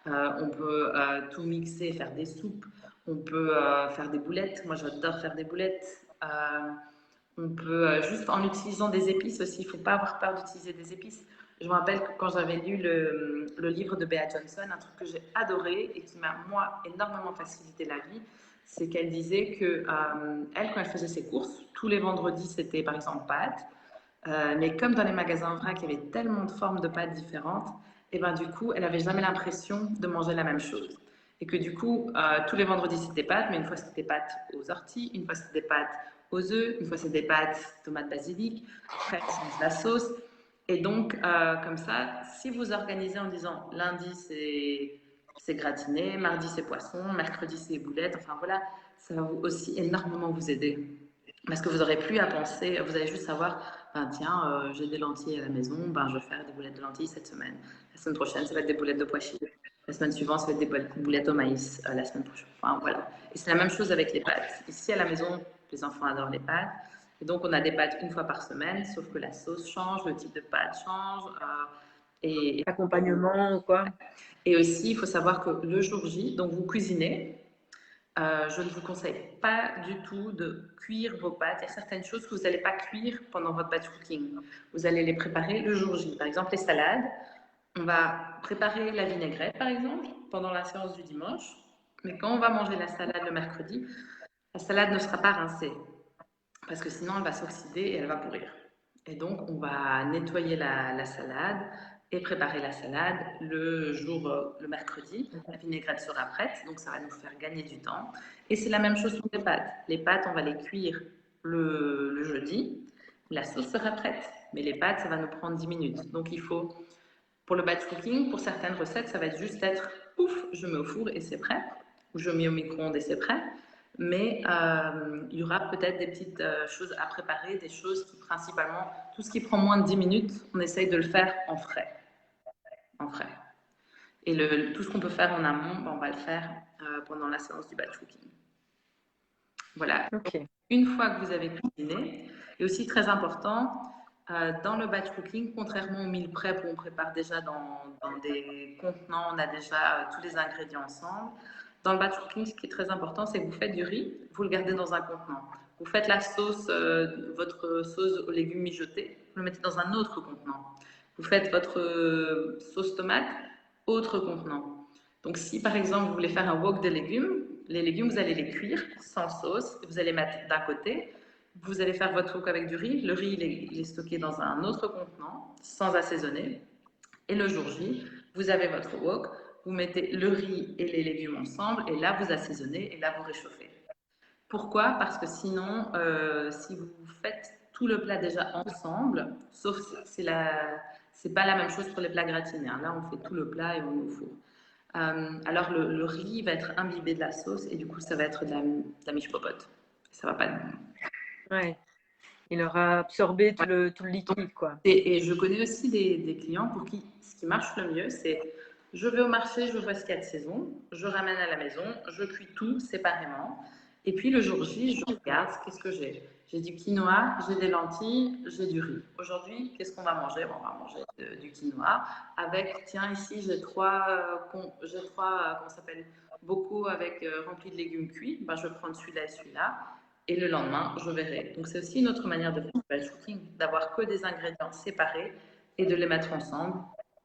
On peut tout mixer, faire des soupes. On peut faire des boulettes. Moi, j'adore faire des boulettes. On peut, juste en utilisant des épices aussi, il ne faut pas avoir peur d'utiliser des épices. Je me rappelle que quand j'avais lu le livre de Bea Johnson, un truc que j'ai adoré et qui m'a, moi, énormément facilité la vie, c'est qu'elle disait que elle, quand elle faisait ses courses, tous les vendredis, c'était par exemple pâtes. Mais comme dans les magasins en vrac, il y avait tellement de formes de pâtes différentes, et ben du coup, elle n'avait jamais l'impression de manger la même chose. Et que du coup, tous les vendredis, c'était pâtes, mais une fois, c'était pâtes aux orties, une fois, c'était pâtes aux œufs, une fois, c'était pâtes tomates basilic, après, elle change la sauce. Et donc, comme ça, si vous organisez en disant lundi, c'est gratiné, mardi, c'est poisson, mercredi, c'est boulettes, enfin voilà, ça va aussi énormément vous aider. Parce que vous n'aurez plus à penser, vous allez juste savoir, ben, tiens, j'ai des lentilles à la maison, ben, je vais faire des boulettes de lentilles cette semaine. La semaine prochaine, ça va être des boulettes de pois chiches. La semaine suivante, ça va être des boulettes au maïs. La semaine prochaine, enfin voilà. Et c'est la même chose avec les pâtes. Ici, à la maison, les enfants adorent les pâtes. Et donc, on a des pâtes une fois par semaine, sauf que la sauce change, le type de pâte change. Accompagnement ou quoi. Et aussi, il faut savoir que le jour J, donc vous cuisinez, je ne vous conseille pas du tout de cuire vos pâtes. Il y a certaines choses que vous n'allez pas cuire pendant votre batch cooking. Vous allez les préparer le jour J. Par exemple, les salades. On va préparer la vinaigrette, par exemple, pendant la séance du dimanche. Mais quand on va manger la salade le mercredi, la salade ne sera pas rincée. Parce que sinon, elle va s'oxyder et elle va pourrir. Et donc, on va nettoyer la salade et préparer la salade le mercredi. La vinaigrette sera prête, donc ça va nous faire gagner du temps. Et c'est la même chose pour les pâtes. Les pâtes, on va les cuire le jeudi. La sauce sera prête. Mais les pâtes, ça va nous prendre 10 minutes. Donc, il faut, pour le batch cooking, pour certaines recettes, ça va juste être pouf, je mets au four et c'est prêt. Ou je mets au micro-ondes et c'est prêt. Mais il y aura peut-être des petites choses à préparer, des choses qui principalement, tout ce qui prend moins de 10 minutes, on essaye de le faire en frais. En frais. Et tout ce qu'on peut faire en amont, ben, on va le faire pendant la séance du batch cooking. Voilà. Okay. Une fois que vous avez cuisiné, et aussi très important, dans le batch cooking, contrairement au meal prep où on prépare déjà dans des contenants, on a déjà tous les ingrédients ensemble. Dans le batch cooking, ce qui est très important, c'est que vous faites du riz, vous le gardez dans un contenant. Vous faites la sauce, votre sauce aux légumes mijotés, vous le mettez dans un autre contenant. Vous faites votre sauce tomate, autre contenant. Donc si par exemple vous voulez faire un wok de légumes, les légumes vous allez les cuire sans sauce, vous allez mettre d'un côté. Vous allez faire votre wok avec du riz. Le riz, il est stocké dans un autre contenant, sans assaisonner. Et le jour J, vous avez votre wok, vous mettez le riz et les légumes ensemble, et là, vous assaisonnez, et là, vous réchauffez. Pourquoi? Parce que sinon, si vous faites tout le plat déjà ensemble, sauf c'est pas la même chose pour les plats gratinés. Hein. Là, on fait tout le plat et on met au four. Alors, le riz va être imbibé de la sauce, et du coup, ça va être de la miche popote. Ça va pas. Ouais. Il aura absorbé tout le liquide, quoi. Et je connais aussi des clients pour qui ce qui marche le mieux, c'est je vais au marché, je vois ce qu'il y a de saison, je ramène à la maison, je cuis tout séparément. Et puis le jour J, je regarde qu'est-ce que j'ai. J'ai du quinoa, j'ai des lentilles, j'ai du riz. Aujourd'hui, qu'est-ce qu'on va manger? Bon, on va manger du quinoa avec, tiens, ici j'ai trois comment s'appelle, bocaux avec remplis de légumes cuits. Ben, je vais prendre celui-là et celui-là. Et le lendemain, je verrai. Donc, c'est aussi une autre manière de faire du batch cooking, d'avoir que des ingrédients séparés et de les mettre ensemble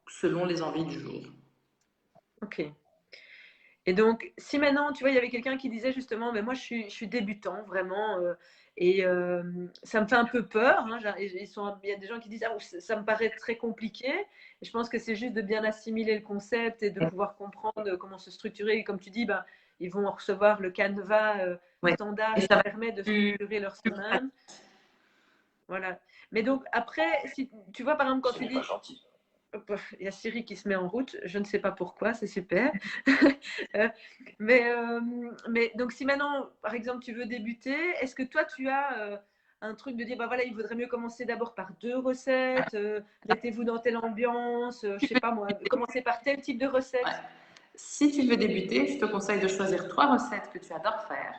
selon les envies du jour. Ok. Et donc, si maintenant, tu vois, il y avait quelqu'un qui disait justement, mais moi, je suis débutant, vraiment, et ça me fait un peu peur. Hein, il y a des gens qui disent, ah, ça me paraît très compliqué. Et je pense que c'est juste de bien assimiler le concept et de pouvoir comprendre comment se structurer. Et comme tu dis, bah, ils vont recevoir le canevas standard qui permet de structurer leur semaine. Voilà. Mais donc, après, si, tu vois, par exemple, quand tu dis, il y a Siri qui se met en route, je ne sais pas pourquoi, c'est super. Mais donc, si maintenant, par exemple, tu veux débuter, est-ce que toi, tu as un truc de dire, bah voilà, il vaudrait mieux commencer d'abord par 2 recettes, mettez-vous dans telle ambiance, je sais pas moi, commencer par tel type de recette. Ouais. Si tu veux débuter, je te conseille de choisir 3 recettes que tu adores faire.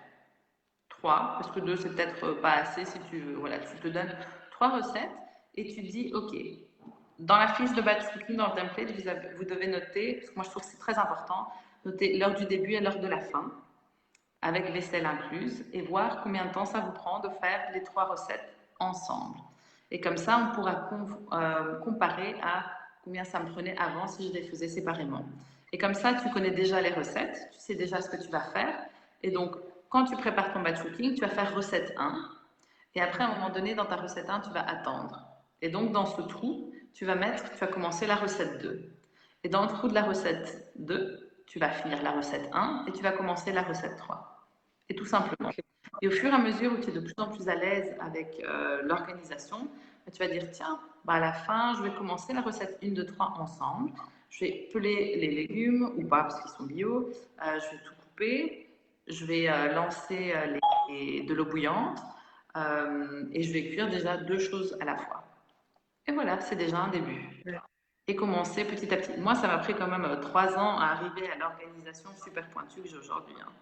3, parce que 2, c'est peut-être pas assez si tu veux. Voilà, tu te donnes 3 recettes et tu dis, OK, dans la fiche de batch cooking, dans le template, vous devez noter, parce que moi je trouve que c'est très important, noter l'heure du début et l'heure de la fin, avec vaisselle incluse, et voir combien de temps ça vous prend de faire les 3 recettes ensemble. Et comme ça, on pourra comparer à combien ça me prenait avant si je les faisais séparément. Et comme ça, tu connais déjà les recettes, tu sais déjà ce que tu vas faire. Et donc, quand tu prépares ton batch cooking, tu vas faire recette 1. Et après, à un moment donné, dans ta recette 1, tu vas attendre. Et donc, dans ce trou, tu vas commencer la recette 2. Et dans le trou de la recette 2, tu vas finir la recette 1 et tu vas commencer la recette 3. Et tout simplement. Okay. Et au fur et à mesure où tu es de plus en plus à l'aise avec l'organisation, tu vas dire, tiens, à la fin, je vais commencer la recette 1, 2, 3 ensemble. Je vais peler les légumes, ou pas, parce qu'ils sont bio. Je vais tout couper. Je vais lancer de l'eau bouillante. Et je vais cuire déjà 2 choses à la fois. Et voilà, c'est déjà un début. Ouais. Et commencer petit à petit. Moi, ça m'a pris quand même 3 ans à arriver à l'organisation super pointue que j'ai aujourd'hui. Hein.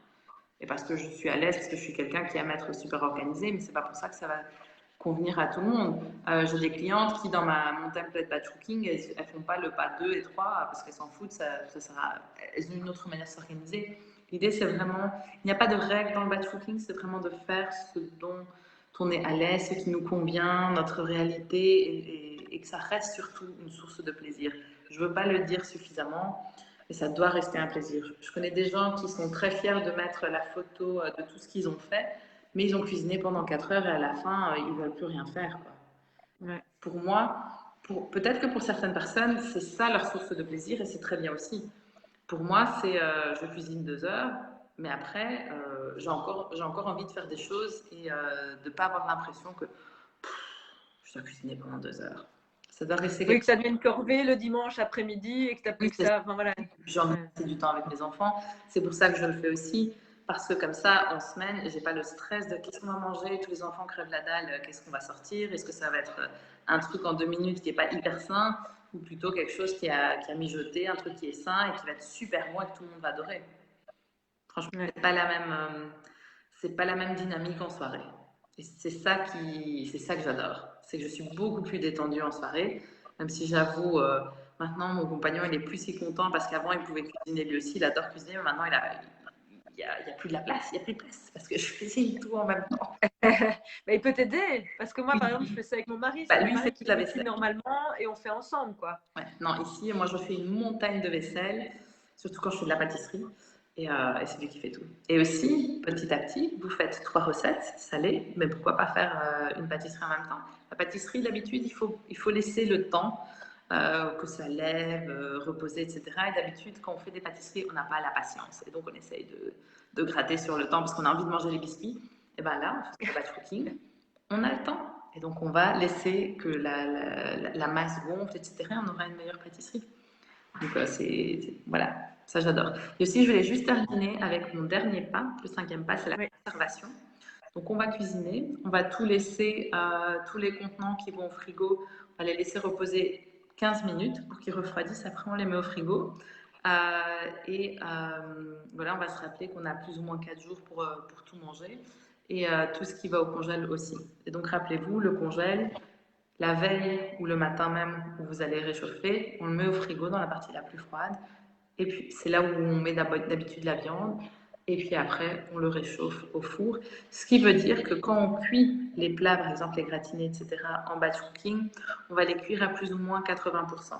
Et parce que je suis à l'aise, parce que je suis quelqu'un qui aime être super organisé, mais c'est pas pour ça que ça va convenir à tout le monde. J'ai des clientes qui, dans mon template batch cooking, elles font pas le pas 2 et 3 parce qu'elles s'en foutent, elles ont une autre manière de s'organiser. L'idée, c'est vraiment, il n'y a pas de règle dans le batch cooking, c'est vraiment de faire ce dont on est à l'aise, ce qui nous convient, notre réalité, et que ça reste surtout une source de plaisir. Je veux pas le dire suffisamment, mais ça doit rester un plaisir. Je connais des gens qui sont très fiers de mettre la photo de tout ce qu'ils ont fait, mais ils ont cuisiné pendant 4 heures et à la fin, ils ne veulent plus rien faire. Quoi. Ouais. Pour moi, peut-être que pour certaines personnes, c'est ça leur source de plaisir et c'est très bien aussi. Pour moi, c'est je cuisine 2 heures, mais après, j'ai encore envie de faire des choses et de ne pas avoir l'impression que je dois cuisiner pendant 2 heures. Ça doit rester oui, que ça devienne corvée le dimanche après-midi et que tu n'as plus oui, que ça. Enfin, voilà. J'ai envie de passer du temps avec mes enfants. C'est pour ça que je le fais aussi. Parce que comme ça, en semaine, je n'ai pas le stress de qu'est-ce qu'on va manger, tous les enfants crèvent la dalle, qu'est-ce qu'on va sortir, est-ce que ça va être un truc en 2 minutes qui n'est pas hyper sain, ou plutôt quelque chose qui a mijoté, un truc qui est sain et qui va être super bon et que tout le monde va adorer. Franchement, ouais. C'est pas la même dynamique en soirée. Et c'est ça que j'adore. C'est que je suis beaucoup plus détendue en soirée, même si j'avoue, maintenant, mon compagnon, il est plus si content parce qu'avant, il pouvait cuisiner lui aussi, il adore cuisiner, mais maintenant, il n'y a plus de la place, il n'y a plus de place parce que je cuisine tout en même temps. Mais il peut t'aider parce que moi, par exemple, je fais ça avec mon mari. C'est lui, mon mari qui cuisine normalement et on fait ensemble, quoi. Ouais. Non, ici, moi, je fais une montagne de vaisselle, surtout quand je fais de la pâtisserie. Et c'est lui qui fait tout. Et aussi, petit à petit, vous faites 3 recettes salées, mais pourquoi pas faire une pâtisserie en même temps? La pâtisserie, d'habitude, il faut laisser le temps que ça lève, reposer, etc. Et d'habitude, quand on fait des pâtisseries, on n'a pas la patience. Et donc, on essaye de gratter sur le temps parce qu'on a envie de manger les biscuits. Et bien là, on fait le batch cooking, on a le temps. Et donc, on va laisser que la masse gonfle, etc. On aura une meilleure pâtisserie. Donc, voilà, ça j'adore. Et aussi, je voulais juste terminer avec mon dernier pas. Le 5e pas, c'est la conservation. Donc, on va cuisiner. On va tout laisser, tous les contenants qui vont au frigo, on va les laisser reposer 15 minutes pour qu'ils refroidissent. Après, on les met au frigo. Voilà, on va se rappeler qu'on a plus ou moins 4 jours pour tout manger. Et tout ce qui va au congèle aussi. Et donc, rappelez-vous, le congèle, la veille ou le matin même où vous allez réchauffer, on le met au frigo dans la partie la plus froide. Et puis, c'est là où on met d'habitude la viande. Et puis après, on le réchauffe au four. Ce qui veut dire que quand on cuit les plats, par exemple les gratinés, etc., en batch cooking, on va les cuire à plus ou moins 80%.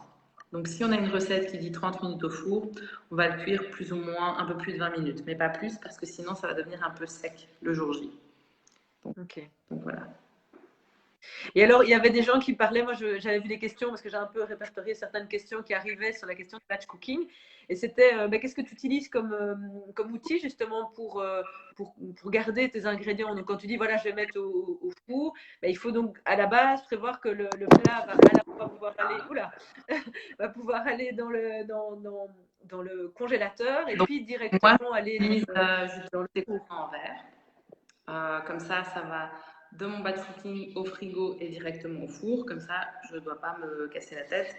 Donc, si on a une recette qui dit 30 minutes au four, on va le cuire plus ou moins un peu plus de 20 minutes, mais pas plus, parce que sinon, ça va devenir un peu sec le jour J. Donc voilà. Et alors, il y avait des gens qui parlaient, moi j'avais vu des questions, parce que j'ai un peu répertorié certaines questions qui arrivaient sur la question du batch cooking. Et c'était, qu'est-ce que tu utilises comme outil justement pour garder tes ingrédients? Donc quand tu dis, voilà, je vais mettre au four, il faut donc à la base prévoir que le plat va pouvoir aller, va pouvoir aller dans le congélateur et donc, puis directement aller dans le four en verre. Comme ça va de mon batch cooking au frigo et directement au four. Comme ça, je ne dois pas me casser la tête.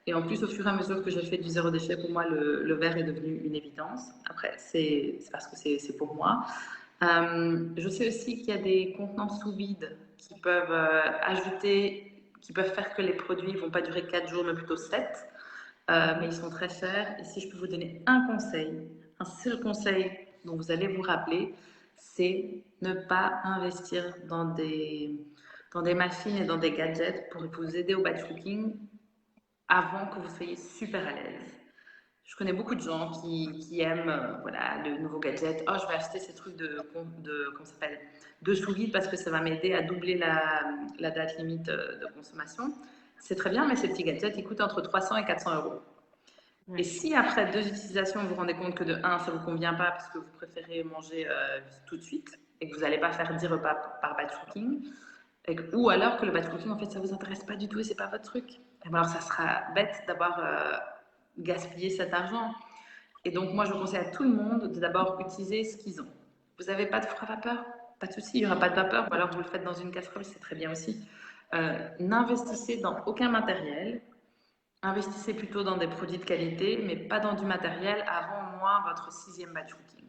Et en plus, au fur et à mesure que j'ai fait du zéro déchet, pour moi, le verre est devenu une évidence. Après, c'est parce que c'est pour moi. Je sais aussi qu'il y a des contenants sous vide qui peuvent qui peuvent faire que les produits ne vont pas durer 4 jours, mais plutôt 7. Mais ils sont très chers. Et si je peux vous donner un conseil, un seul conseil dont vous allez vous rappeler, c'est ne pas investir dans des dans des machines et dans des gadgets pour vous aider au batch cooking avant que vous soyez super à l'aise. Je connais beaucoup de gens qui aiment voilà, le nouveau gadget. Oh, je vais acheter ces trucs comment ça s'appelle, de sous vide parce que ça va m'aider à doubler la date limite de consommation. C'est très bien, mais ces petits gadgets, ils coûtent entre 300 et 400 euros. Et si après 2 utilisations, vous vous rendez compte que de 1, ça ne vous convient pas parce que vous préférez manger tout de suite et que vous n'allez pas faire 10 repas par batch cooking, ou alors que le batch cooking, en fait, ça ne vous intéresse pas du tout et ce n'est pas votre truc, et bien alors ça sera bête d'avoir gaspillé cet argent. Et donc, moi, je conseille à tout le monde de d'abord utiliser ce qu'ils ont. Vous n'avez pas de four à vapeur? Pas de souci, il n'y aura pas de vapeur, ou alors vous le faites dans une casserole, c'est très bien aussi. N'investissez dans aucun matériel. Investissez plutôt dans des produits de qualité, mais pas dans du matériel avant au moins votre 6e batch cooking.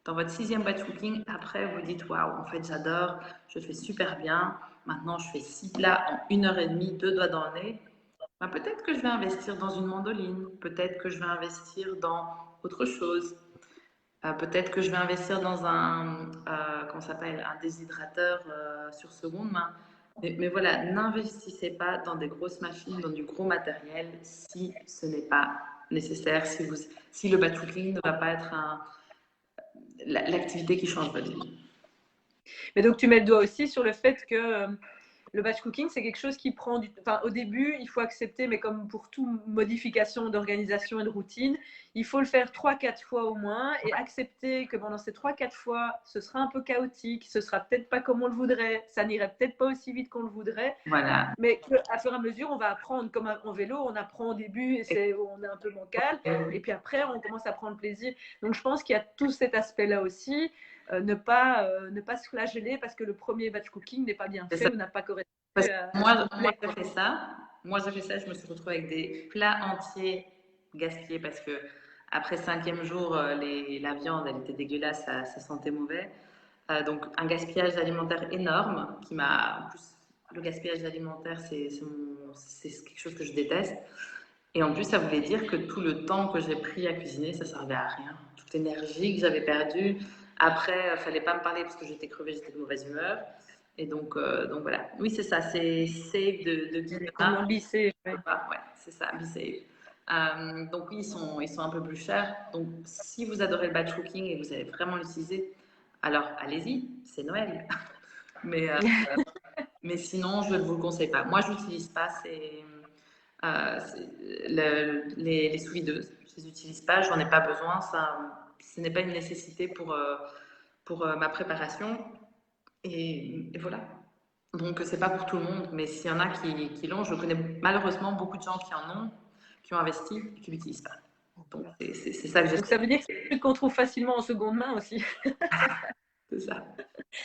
Dans votre 6e batch cooking, après, vous dites waouh, en fait, j'adore, je fais super bien. Maintenant, je fais 6 plats en 1h30, 2 doigts dans le nez. Ben, peut-être que je vais investir dans une mandoline, peut-être que je vais investir dans autre chose. Peut-être que je vais investir dans comment s'appelle, un déshydrateur sur seconde main. Mais voilà, n'investissez pas dans des grosses machines, dans du gros matériel si ce n'est pas nécessaire, si le batch cooking ne va pas être l'activité qui change votre vie. Mais donc, tu mets le doigt aussi sur le fait que le batch cooking, c'est quelque chose qui prend du temps. Enfin, au début, il faut accepter, mais comme pour toute modification d'organisation et de routine, il faut le faire 3-4 fois au moins et accepter que pendant ces 3-4 fois, ce sera un peu chaotique, ce sera peut-être pas comme on le voudrait, ça n'irait peut-être pas aussi vite qu'on le voudrait. Voilà. Mais qu'à fur et à mesure, on va apprendre, comme en vélo, on apprend au début et on est un peu bancal, et puis après, on commence à prendre plaisir. Donc, je pense qu'il y a tout cet aspect-là aussi. Ne pas se flageller parce que le premier batch cooking n'est pas bien fait ou n'a pas correspondu. Moi, j'ai fait ça. Je me suis retrouvée avec des plats entiers gaspillés parce que après 5e jour, la viande, elle était dégueulasse, ça sentait mauvais. Donc, un gaspillage alimentaire énorme qui m'a. En plus, le gaspillage alimentaire, c'est quelque chose que je déteste. Et en plus, ça voulait dire que tout le temps que j'ai pris à cuisiner, ça servait à rien. Toute l'énergie que j'avais perdue. Après, il fallait pas me parler parce que j'étais crevée, j'étais de mauvaise humeur. Et donc voilà. Oui, c'est ça, c'est save de Guinea. Ouais, c'est ça, be save. Donc oui, ils sont un peu plus chers. Donc si vous adorez le batch cooking et vous allez vraiment l'utiliser, alors allez-y, c'est Noël. mais sinon, je ne vous le conseille pas. Moi, je n'utilise pas les sous-videuses. Je ne les utilise pas, je n'en ai pas besoin. Ce n'est pas une nécessité pour ma préparation. Et voilà. Donc, c'est pas pour tout le monde, mais s'il y en a qui l'ont, je connais malheureusement beaucoup de gens qui en ont, qui ont investi et qui l'utilisent pas. Donc, c'est ça que j'espère. Donc, ça veut dire que c'est un truc qu'on trouve facilement en seconde main aussi. C'est ça.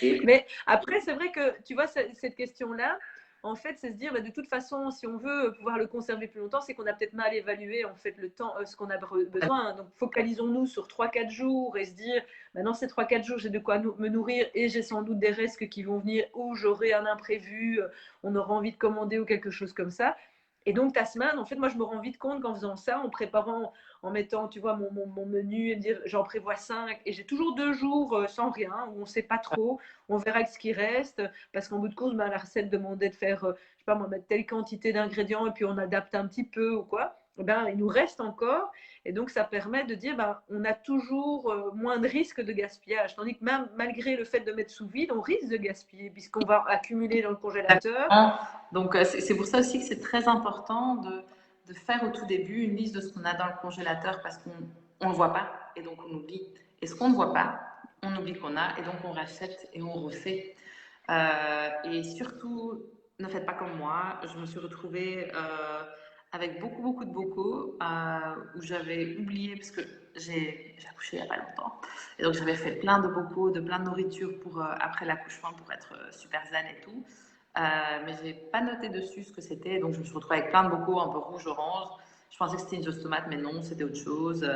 Mais après, c'est vrai que, tu vois, cette question-là, en fait, c'est se dire, bah, de toute façon, si on veut pouvoir le conserver plus longtemps, c'est qu'on a peut-être mal évalué, en fait, le temps, ce qu'on a besoin. Donc, focalisons-nous sur 3-4 jours et se dire, maintenant, ces 3-4 jours, j'ai de quoi me nourrir et j'ai sans doute des restes qui vont venir ou j'aurai un imprévu, on aura envie de commander ou quelque chose comme ça. Et donc, ta semaine, en fait, moi, je me rends vite compte qu'en faisant ça, en préparant, en mettant, tu vois, mon menu et me dire, j'en prévois 5 et j'ai toujours 2 jours sans rien, où on ne sait pas trop, on verra ce qui reste, parce qu'en bout de course, ben, la recette demandait de faire, je sais pas moi, mettre telle quantité d'ingrédients et puis on adapte un petit peu ou quoi. Eh ben, il nous reste encore, et donc ça permet de dire, ben, on a toujours moins de risques de gaspillage, tandis que même malgré le fait de mettre sous vide, on risque de gaspiller, puisqu'on va accumuler dans le congélateur. Donc c'est pour ça aussi que c'est très important de faire au tout début une liste de ce qu'on a dans le congélateur, parce qu'on ne le voit pas, et donc on oublie. Et ce qu'on ne voit pas, on oublie qu'on a, et donc on rachète et on refait. Et surtout, ne faites pas comme moi. Je me suis retrouvée avec beaucoup de bocaux où j'avais oublié, parce que j'ai accouché il n'y a pas longtemps. Et donc j'avais fait plein de bocaux, de plein de nourriture pour après l'accouchement, pour être super zen et tout. Mais je n'ai pas noté dessus ce que c'était. Donc je me suis retrouvée avec plein de bocaux un peu rouge-orange. Je pensais que c'était une sauce tomate, mais non, c'était autre chose.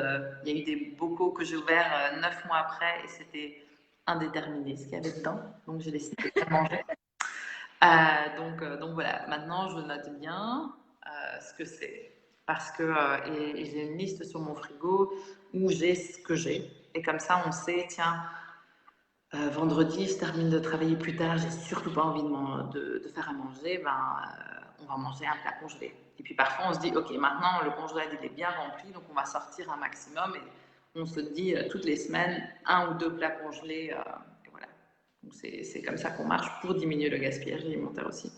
Il y a eu des bocaux que j'ai ouverts 9 mois après et c'était indéterminé ce qu'il y avait dedans. Donc j'ai décidé de pas manger. Donc voilà, maintenant je note bien ce que c'est. Parce que et j'ai une liste sur mon frigo où j'ai ce que j'ai. Et comme ça, on sait, tiens, vendredi, je termine de travailler plus tard, j'ai surtout pas envie de faire à manger, on va manger un plat congelé. Et puis parfois, on se dit, OK, maintenant, le congélateur il est bien rempli, donc on va sortir un maximum. Et on se dit toutes les semaines, 1 ou 2 plats congelés. Et voilà. Donc c'est comme ça qu'on marche pour diminuer le gaspillage alimentaire aussi.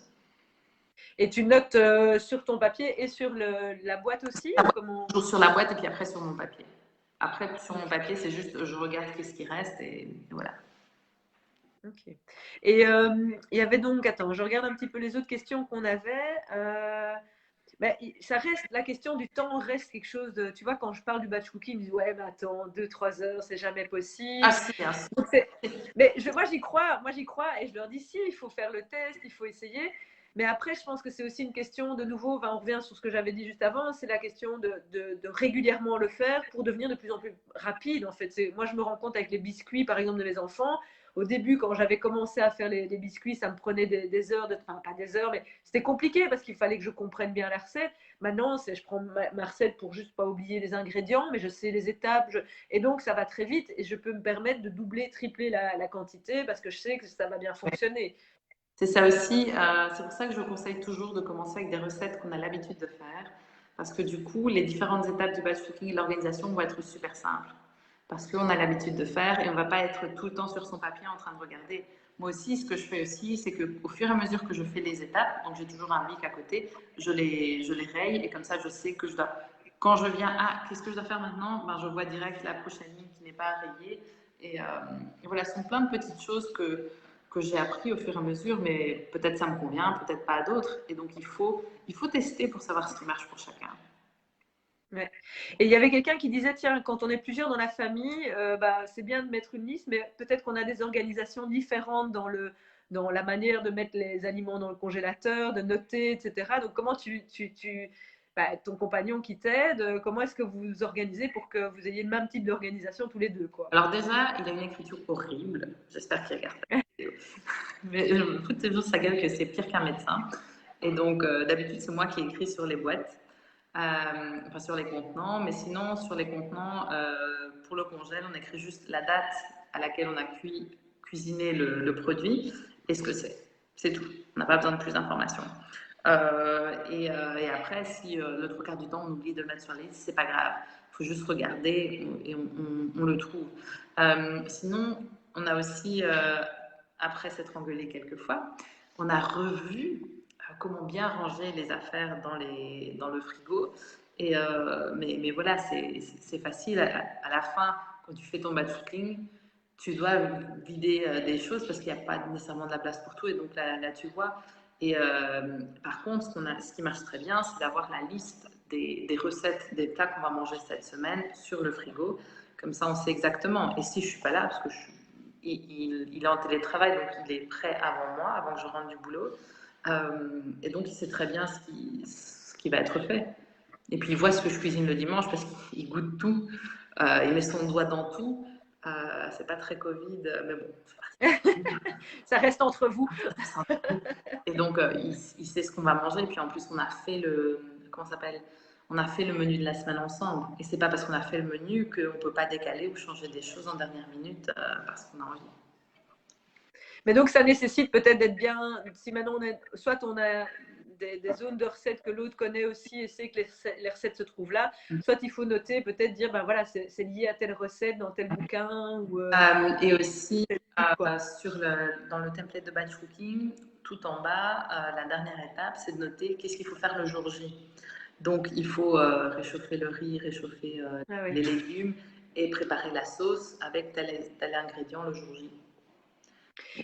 Et tu notes sur ton papier et sur la boîte aussi ou comment... Toujours sur la boîte et puis après sur mon papier. Après, sur mon papier, c'est juste, je regarde qu'est-ce qui reste et voilà. Ok. Et il y avait donc, attends, je regarde un petit peu les autres questions qu'on avait. Ben, ça reste, la question du temps reste quelque chose de, tu vois, quand je parle du batch cooking, ils me disent, ouais, mais attends, 2-3 heures, c'est jamais possible. Ah, si, bien sûr. Mais moi, j'y crois et je leur dis, si, il faut faire le test, il faut essayer. Mais après, je pense que c'est aussi une question, de nouveau, on revient sur ce que j'avais dit juste avant, c'est la question de régulièrement le faire pour devenir de plus en plus rapide. En fait, moi, je me rends compte avec les biscuits, par exemple, de mes enfants. Au début, quand j'avais commencé à faire les biscuits, ça me prenait des heures, enfin pas des heures, mais c'était compliqué parce qu'il fallait que je comprenne bien la recette. Maintenant, je prends ma recette pour juste pas oublier les ingrédients, mais je sais les étapes, et donc ça va très vite et je peux me permettre de doubler, tripler la quantité parce que je sais que ça va bien fonctionner. C'est ça aussi, c'est pour ça que je conseille toujours de commencer avec des recettes qu'on a l'habitude de faire, parce que du coup, les différentes étapes du batch cooking et l'organisation vont être super simples, parce qu'on a l'habitude de faire et on ne va pas être tout le temps sur son papier en train de regarder. Moi aussi, ce que je fais aussi, c'est qu'au fur et à mesure que je fais les étapes, donc j'ai toujours un bic à côté, je les raye et comme ça, je sais que je dois, quand je viens, qu'est-ce que je dois faire maintenant? Je vois direct la prochaine ligne qui n'est pas rayée. Et voilà, ce sont plein de petites choses que j'ai appris au fur et à mesure, mais peut-être ça me convient, peut-être pas à d'autres. Et donc, il faut tester pour savoir ce qui marche pour chacun. Ouais. Et il y avait quelqu'un qui disait, tiens, quand on est plusieurs dans la famille, c'est bien de mettre une liste, mais peut-être qu'on a des organisations différentes dans la manière de mettre les aliments dans le congélateur, de noter, etc. Donc, comment ton compagnon qui t'aide, comment est-ce que vous vous organisez pour que vous ayez le même type d'organisation tous les deux, quoi? Alors déjà, il a une écriture horrible. J'espère qu'il regarde la vidéo. Mais je me fous toujours sa gueule que c'est pire qu'un médecin. Et donc, d'habitude, c'est moi qui écris sur les boîtes, enfin sur les contenants. Mais sinon, sur les contenants, pour le congèle, on écrit juste la date à laquelle on a cuisiné le produit et ce que c'est. C'est tout. On n'a pas besoin de plus d'informations. Et après, si le 3/4 du temps, on oublie de le mettre sur la liste, c'est pas grave. Il faut juste regarder et on le trouve. Sinon, on a aussi, après s'être engueulé quelques fois, on a revu comment bien ranger les affaires dans le frigo. Mais voilà, c'est facile. À la fin, quand tu fais ton batch cooking, tu dois vider des choses parce qu'il n'y a pas nécessairement de la place pour tout. Et donc là tu vois. Et par contre, ce qui marche très bien, c'est d'avoir la liste des recettes des plats qu'on va manger cette semaine sur le frigo. Comme ça, on sait exactement. Et si je ne suis pas là, parce que il est en télétravail, donc il est prêt avant moi, avant que je rentre du boulot. Et donc, il sait très bien ce qui va être fait. Et puis, il voit ce que je cuisine le dimanche parce qu'il goûte tout. Il met son doigt dans tout. C'est pas très Covid, mais bon. Ça reste entre vous. Et donc, il sait ce qu'on va manger. Et puis, en plus, on a fait comment ça s'appelle? On a fait le menu de la semaine ensemble. Et c'est pas parce qu'on a fait le menu qu'on peut pas décaler ou changer des choses en dernière minute parce qu'on a envie. Mais donc, ça nécessite peut-être d'être bien, si maintenant soit on a des zones de recettes que l'autre connaît aussi et sait que les recettes se trouvent là, soit il faut noter, peut-être dire, voilà, c'est lié à telle recette dans tel bouquin. Et aussi, dans le template de batch cooking, tout en bas, la dernière étape, c'est de noter qu'est-ce qu'il faut faire le jour J. Donc, il faut réchauffer le riz, réchauffer les légumes et préparer la sauce avec tel ingrédient le jour J.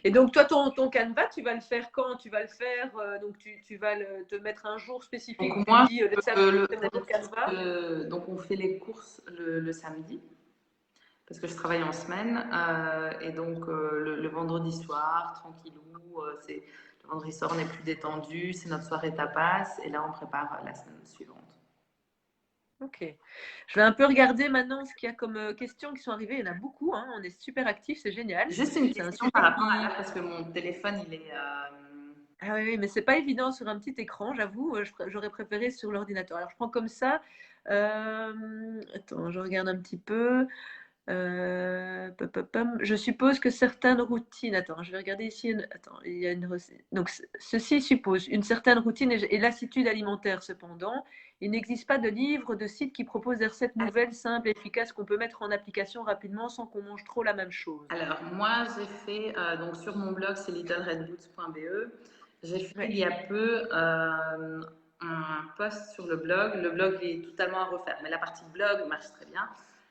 Et donc, toi, ton canevas, tu vas le faire quand? Tu vas le faire, donc tu vas te mettre un jour spécifique. Donc, moi, canevas. Donc, on fait les courses le samedi parce que je travaille en semaine. Et donc, le vendredi soir, tranquillou, le vendredi soir, on est plus détendu, c'est notre soirée tapas. Et là, on prépare la semaine suivante. Ok. Je vais un peu regarder maintenant ce qu'il y a comme questions qui sont arrivées. Il y en a beaucoup, hein. On est super actifs, c'est génial. Juste une question par rapport à là, parce que mon téléphone, il est... Ah oui, mais c'est pas évident sur un petit écran, j'avoue. J'aurais préféré sur l'ordinateur. Alors, je prends comme ça. Attends, je regarde un petit peu. Je suppose que certaines routines. Attends, je vais regarder ici. Attends, il y a une recette. Donc, ceci suppose une certaine routine et lassitude alimentaire. Cependant, il n'existe pas de livre, de site qui propose des recettes nouvelles, simples, efficaces qu'on peut mettre en application rapidement sans qu'on mange trop la même chose. Alors, moi, j'ai fait, donc sur mon blog, c'est littleredboots.be, j'ai fait il y a peu un post sur le blog. Le blog est totalement à refaire, mais la partie blog marche très bien.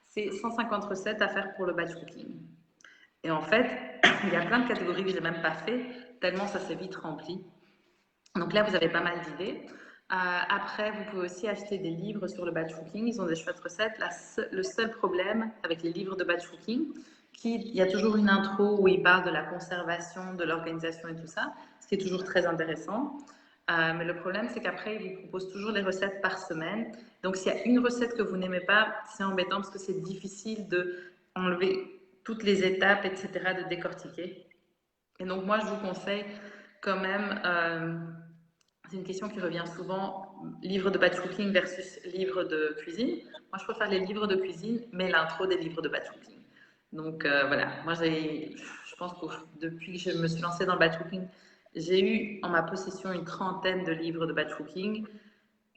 C'est 150 recettes à faire pour le batch cooking. Et en fait, il y a plein de catégories que je n'ai même pas fait, tellement ça s'est vite rempli. Donc là, vous avez pas mal d'idées. Après, vous pouvez aussi acheter des livres sur le batch cooking. Ils ont des chouettes recettes. Le seul problème avec les livres de batch cooking, il y a toujours une intro où ils parlent de la conservation, de l'organisation et tout ça, ce qui est toujours très intéressant. Mais le problème, c'est qu'après, ils vous proposent toujours les recettes par semaine. Donc, s'il y a une recette que vous n'aimez pas, c'est embêtant parce que c'est difficile de enlever toutes les étapes, etc., de décortiquer. Et donc, moi, je vous conseille quand même, c'est une question qui revient souvent, livre de batch cooking versus livre de cuisine. Moi, je préfère les livres de cuisine, mais l'intro des livres de batch cooking. Donc, voilà, moi, je pense que depuis que je me suis lancée dans le batch cooking, j'ai eu en ma possession une trentaine de livres de batch cooking,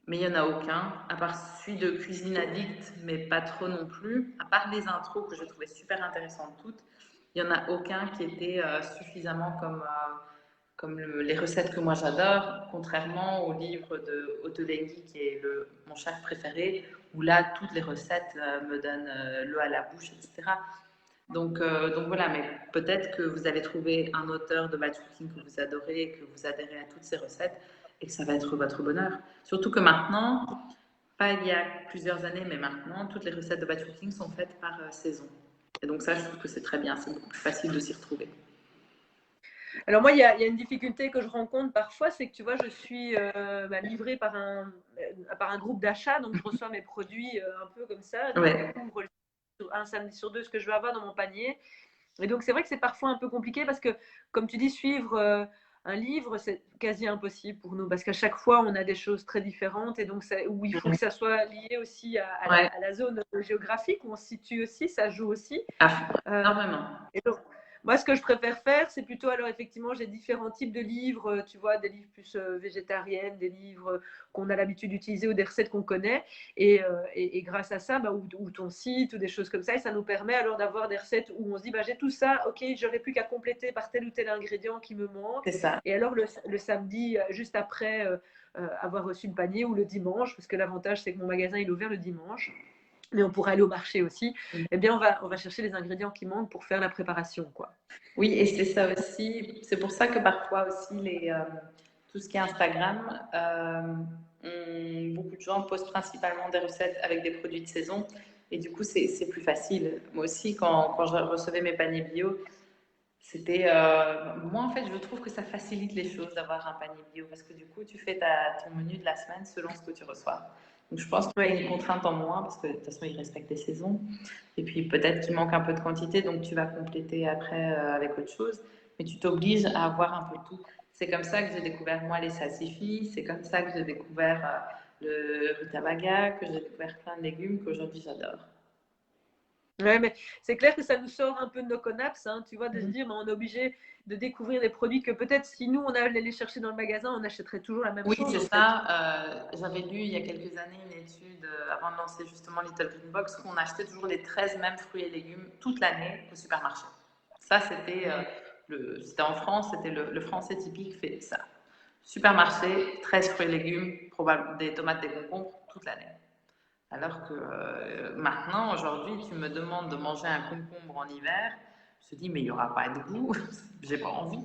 mais il n'y en a aucun, à part celui de Cuisine Addict, mais pas trop non plus, à part les intros que je trouvais super intéressantes toutes, il n'y en a aucun qui était suffisamment comme les recettes que moi j'adore, contrairement au livre de Ottolenghi, qui est mon chef préféré, où là, toutes les recettes me donnent l'eau à la bouche, etc. Donc voilà, mais peut-être que vous allez trouver un auteur de batch cooking que vous adorez et que vous adhérez à toutes ces recettes et que ça va être votre bonheur. Surtout que maintenant, pas il y a plusieurs années, mais maintenant, toutes les recettes de batch cooking sont faites par saison. Et donc ça, je trouve que c'est très bien, c'est beaucoup plus facile de s'y retrouver. Alors moi, il y a une difficulté que je rencontre parfois, c'est que tu vois, je suis livrée par un groupe d'achat, donc je reçois mes produits un peu comme ça, donc Ouais. je découvre un samedi sur deux ce que je vais avoir dans mon panier. Et donc c'est vrai que c'est parfois un peu compliqué parce que, comme tu dis, suivre un livre, c'est quasi impossible pour nous parce qu'à chaque fois, on a des choses très différentes et donc où il faut que ça soit lié aussi à la zone géographique où on se situe aussi, ça joue aussi. Énormément. Et donc, moi, ce que je préfère faire, c'est plutôt, alors effectivement, j'ai différents types de livres, tu vois, des livres plus végétariennes, des livres qu'on a l'habitude d'utiliser ou des recettes qu'on connaît. Et grâce à ça, ou ton site, ou des choses comme ça, et ça nous permet alors d'avoir des recettes où on se dit, j'ai tout ça, ok, j'aurais plus qu'à compléter par tel ou tel ingrédient qui me manque. C'est ça. Et alors, le samedi, juste après avoir reçu le panier, ou le dimanche, parce que l'avantage, c'est que mon magasin, il est ouvert le dimanche, mais on pourrait aller au marché aussi, eh bien, on va chercher les ingrédients qui manquent pour faire la préparation, quoi. Oui, et c'est ça aussi. C'est pour ça que parfois aussi, tout ce qui est Instagram, beaucoup de gens postent principalement des recettes avec des produits de saison. Et du coup, c'est plus facile. Moi aussi, quand je recevais mes paniers bio, c'était... moi, en fait, je trouve que ça facilite les choses d'avoir un panier bio. Parce que du coup, tu fais ton menu de la semaine selon ce que tu reçois. Donc, je pense qu'il y a une contrainte en moins, parce que de toute façon, ils respectent les saisons. Et puis, peut-être qu'il manque un peu de quantité, donc tu vas compléter après avec autre chose. Mais tu t'obliges à avoir un peu tout. C'est comme ça que j'ai découvert, moi, les salsifis. C'est comme ça que j'ai découvert le rutabaga, que j'ai découvert plein de légumes qu'aujourd'hui, j'adore. Ouais, mais c'est clair que ça nous sort un peu de nos connapses, hein, tu vois, de se dire, on est obligé de découvrir des produits que peut-être si nous, on allait les chercher dans le magasin, on achèterait toujours la même chose. Oui, c'est ça. J'avais lu il y a quelques années une étude, avant de lancer justement Little Green Box, où on achetait toujours les 13 mêmes fruits et légumes toute l'année au supermarché. Ça, c'était en France, c'était le français typique fait ça. Supermarché, 13 fruits et légumes, probablement des tomates, des concombres, toute l'année. Alors que maintenant, aujourd'hui, tu me demandes de manger un concombre en hiver, je te dis, mais il n'y aura pas de goût, j'ai pas envie.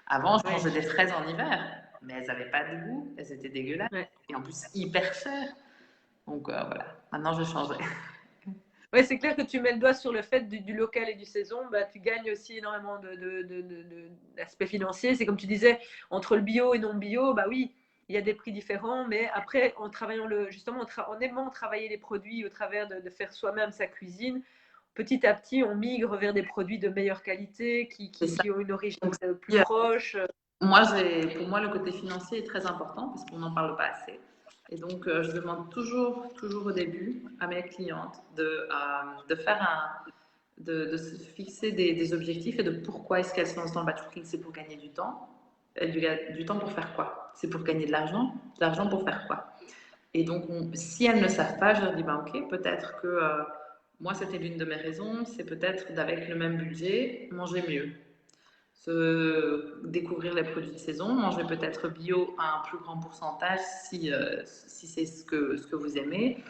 Avant, je mangeais des fraises en hiver, mais elles n'avaient pas de goût, elles étaient dégueulasses, et en plus hyper chères. Donc voilà, maintenant je changerai. Oui, c'est clair que tu mets le doigt sur le fait du local et du saison, tu gagnes aussi énormément d'aspects financiers. C'est comme tu disais, entre le bio et non bio, oui, il y a des prix différents, mais après, en travaillant en aimant travailler les produits au travers de faire soi-même sa cuisine, petit à petit, on migre vers des produits de meilleure qualité, qui ont une origine plus proche. Pour moi, le côté financier est très important parce qu'on n'en parle pas assez. Et donc, je demande toujours au début à mes clientes de faire de se fixer des objectifs et de pourquoi est-ce qu'elles se lancent dans le batch cooking. C'est pour gagner du temps. Du temps pour faire quoi? C'est pour gagner de l'argent. De l'argent pour faire quoi? Et donc, si elles ne savent pas, je leur dis, ben, ok, peut-être que moi, c'était l'une de mes raisons, c'est peut-être d'avec le même budget, manger mieux. Découvrir les produits de saison, manger peut-être bio à un plus grand pourcentage si c'est ce que vous aimez.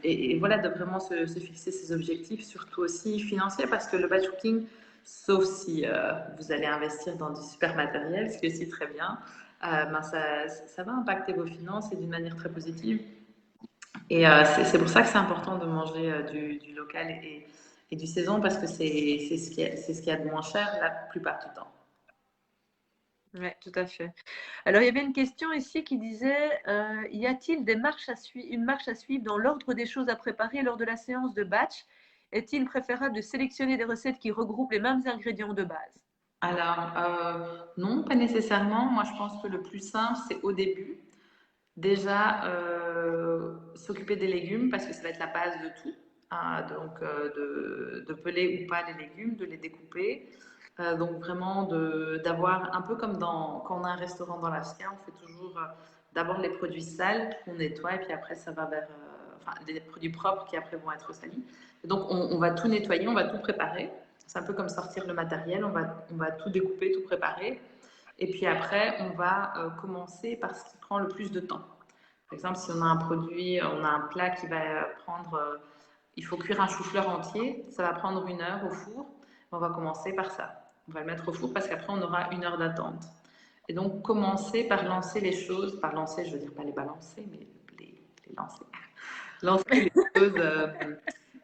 Et voilà, de vraiment se fixer ses objectifs, surtout aussi financiers, parce que le batch cooking, sauf si vous allez investir dans du super matériel, ce qui est aussi très bien, ben ça va impacter vos finances et d'une manière très positive. Et c'est pour ça que c'est important de manger du local et du saison, parce que c'est ce qu'il y a de moins cher la plupart du temps. Oui, tout à fait. Alors, il y avait une question ici qui disait y a-t-il une marche à suivre dans l'ordre des choses à préparer lors de la séance de batch? Est-il préférable de sélectionner des recettes qui regroupent les mêmes ingrédients de base? Alors, non, pas nécessairement. Moi, je pense que le plus simple, c'est au début. Déjà, s'occuper des légumes, parce que ça va être la base de tout. Donc, de peler ou pas les légumes, de les découper. Donc, vraiment, d'avoir un peu comme quand on a un restaurant dans la SCA, on fait toujours d'abord les produits sales qu'on nettoie, et puis après, ça va vers des produits propres qui après vont être salis. Et donc, on va tout nettoyer, on va tout préparer. C'est un peu comme sortir le matériel, on va tout découper, tout préparer. Et puis après, on va commencer par ce qui prend le plus de temps. Par exemple, si on a un produit, on a un plat qui va prendre, il faut cuire un chou-fleur entier, ça va prendre 1 heure au four. On va commencer par ça. On va le mettre au four parce qu'après, on aura 1 heure d'attente. Et donc, commencer par lancer les choses, par lancer, je veux dire pas les balancer, mais les lancer. Lancer les choses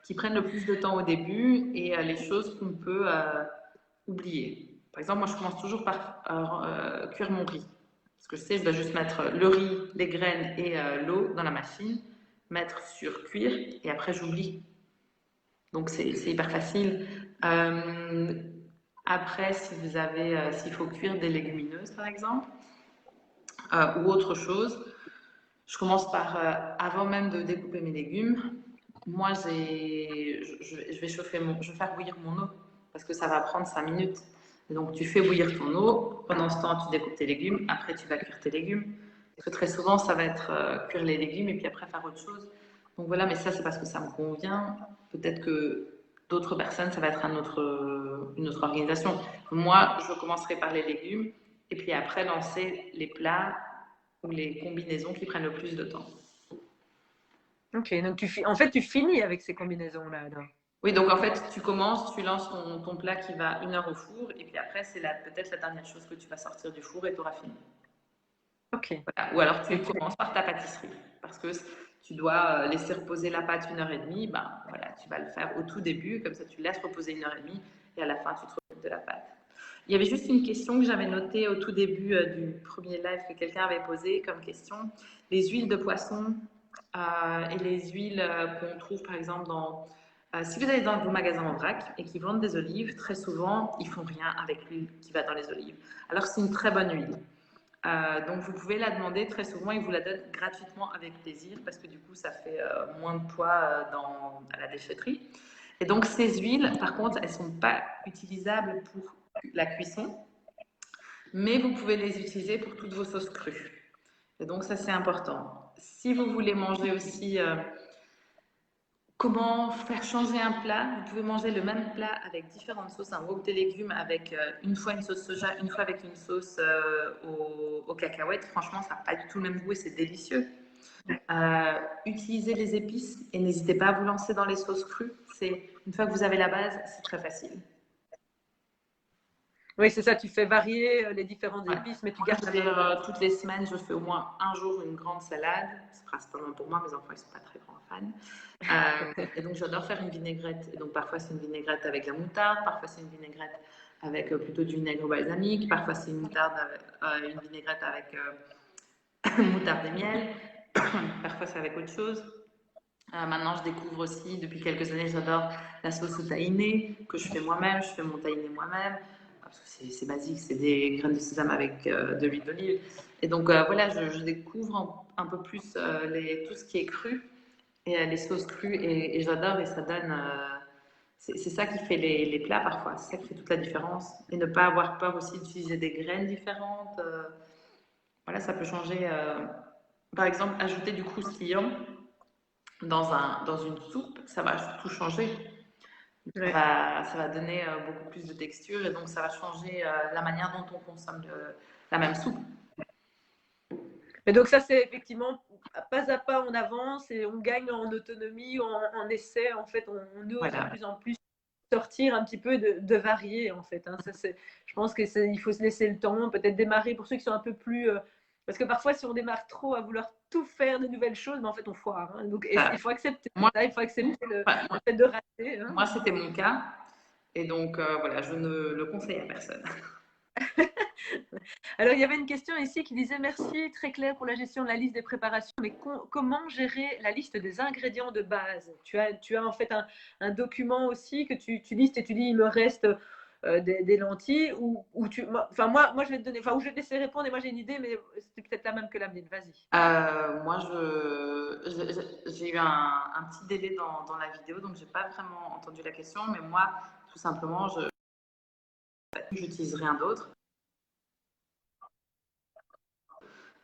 qui prennent le plus de temps au début et les choses qu'on peut oublier. Par exemple, moi, je commence toujours par cuire mon riz. Parce que je sais, je dois juste mettre le riz, les graines et l'eau dans la machine, mettre sur cuire, et après, j'oublie. Donc, c'est hyper facile. Après, s'il faut cuire des légumineuses, par exemple, ou autre chose, je commence par, avant même de découper mes légumes, moi, je vais faire bouillir mon eau, parce que ça va prendre 5 minutes. Et donc, tu fais bouillir ton eau. Pendant ce temps, tu découpes tes légumes. Après, tu vas cuire tes légumes. Parce que très souvent, ça va être cuire les légumes et puis après faire autre chose. Donc voilà, mais ça, c'est parce que ça me convient. Peut-être que d'autres personnes, ça va être une autre organisation. Moi, je commencerai par les légumes et puis après, lancer les plats ou les combinaisons qui prennent le plus de temps. Ok, donc en fait, tu finis avec ces combinaisons-là. Oui, donc en fait, tu commences, tu lances ton plat qui va 1 heure au four, et puis après, c'est peut-être la dernière chose que tu vas sortir du four et tu auras fini. Ok. Voilà. Ou alors, tu commences par ta pâtisserie, parce que tu dois laisser reposer la pâte 1 heure et demie, ben voilà, tu vas le faire au tout début, comme ça tu laisses reposer 1 heure et demie, et à la fin, tu te occupes de la pâte. Il y avait juste une question que j'avais notée au tout début du premier live que quelqu'un avait posé comme question. Les huiles de poisson et les huiles qu'on trouve par exemple si vous allez dans vos magasins en vrac et qui vendent des olives, très souvent, ils font rien avec l'huile qui va dans les olives. Alors c'est une très bonne huile. Donc vous pouvez la demander, très souvent ils vous la donnent gratuitement avec plaisir parce que du coup ça fait moins de poids à la déchetterie. Et donc ces huiles, par contre, elles ne sont pas utilisables pour la cuisson, mais vous pouvez les utiliser pour toutes vos sauces crues. Et donc ça c'est important. Si vous voulez manger aussi comment faire changer un plat, vous pouvez manger le même plat avec différentes sauces, un wok de légumes avec une fois une sauce soja, une fois avec une sauce aux cacahuètes. Franchement, ça n'a pas du tout le même goût et c'est délicieux. Utilisez les épices et n'hésitez pas à vous lancer dans les sauces crues. Une fois que vous avez la base, c'est très facile. Oui, c'est ça, tu fais varier les différentes épices, mais tu gardes toutes les semaines, je fais au moins un jour une grande salade. C'est principalement pour moi, mes enfants, ils ne sont pas très grands fans. Et donc, j'adore faire une vinaigrette. Et donc, parfois, c'est une vinaigrette avec la moutarde, parfois, c'est une vinaigrette avec plutôt du vinaigre balsamique, parfois, c'est une vinaigrette avec moutarde et miel, parfois, c'est avec autre chose. Maintenant, je découvre aussi, depuis quelques années, j'adore la sauce au tahini que je fais moi-même. Je fais mon tahini moi-même. Parce que c'est basique, c'est des graines de sésame avec de l'huile d'olive. Et donc voilà, je découvre un peu plus tout ce qui est cru et les sauces crues et j'adore et ça donne c'est ça qui fait les plats parfois, c'est ça qui fait toute la différence. Et ne pas avoir peur aussi d'utiliser des graines différentes. Voilà, ça peut changer. Par exemple, ajouter du croustillant dans une soupe, ça va tout changer. Ouais. Ça va donner beaucoup plus de texture et donc ça va changer la manière dont on consomme la même soupe. Mais donc ça, c'est effectivement pas à pas, on avance et on gagne en autonomie, en essai. En fait, on ose de plus en plus sortir un petit peu, de varier, en fait. Hein. Ça, je pense qu'il faut se laisser le temps, peut-être démarrer pour ceux qui sont un peu plus... parce que parfois, si on démarre trop à vouloir tout faire de nouvelles choses, ben, en fait, on foire. Hein. Donc, il faut accepter ça, il faut accepter le fait de rater. Hein. Moi, c'était mon cas. Et donc, voilà, je ne le conseille à personne. Alors, il y avait une question ici qui disait « Merci, très clair pour la gestion de la liste des préparations, mais comment gérer la liste des ingrédients de base ?» Tu as en fait un document aussi que tu listes et tu dis « Il me reste des lentilles » ou enfin, moi, je vais te donner, enfin, ou je vais te laisser répondre et moi j'ai une idée, mais c'est peut-être la même que la mienne. Vas-y. Moi, j'ai eu un petit délai dans la vidéo, donc j'ai pas vraiment entendu la question, mais moi, tout simplement, j'utilise rien d'autre.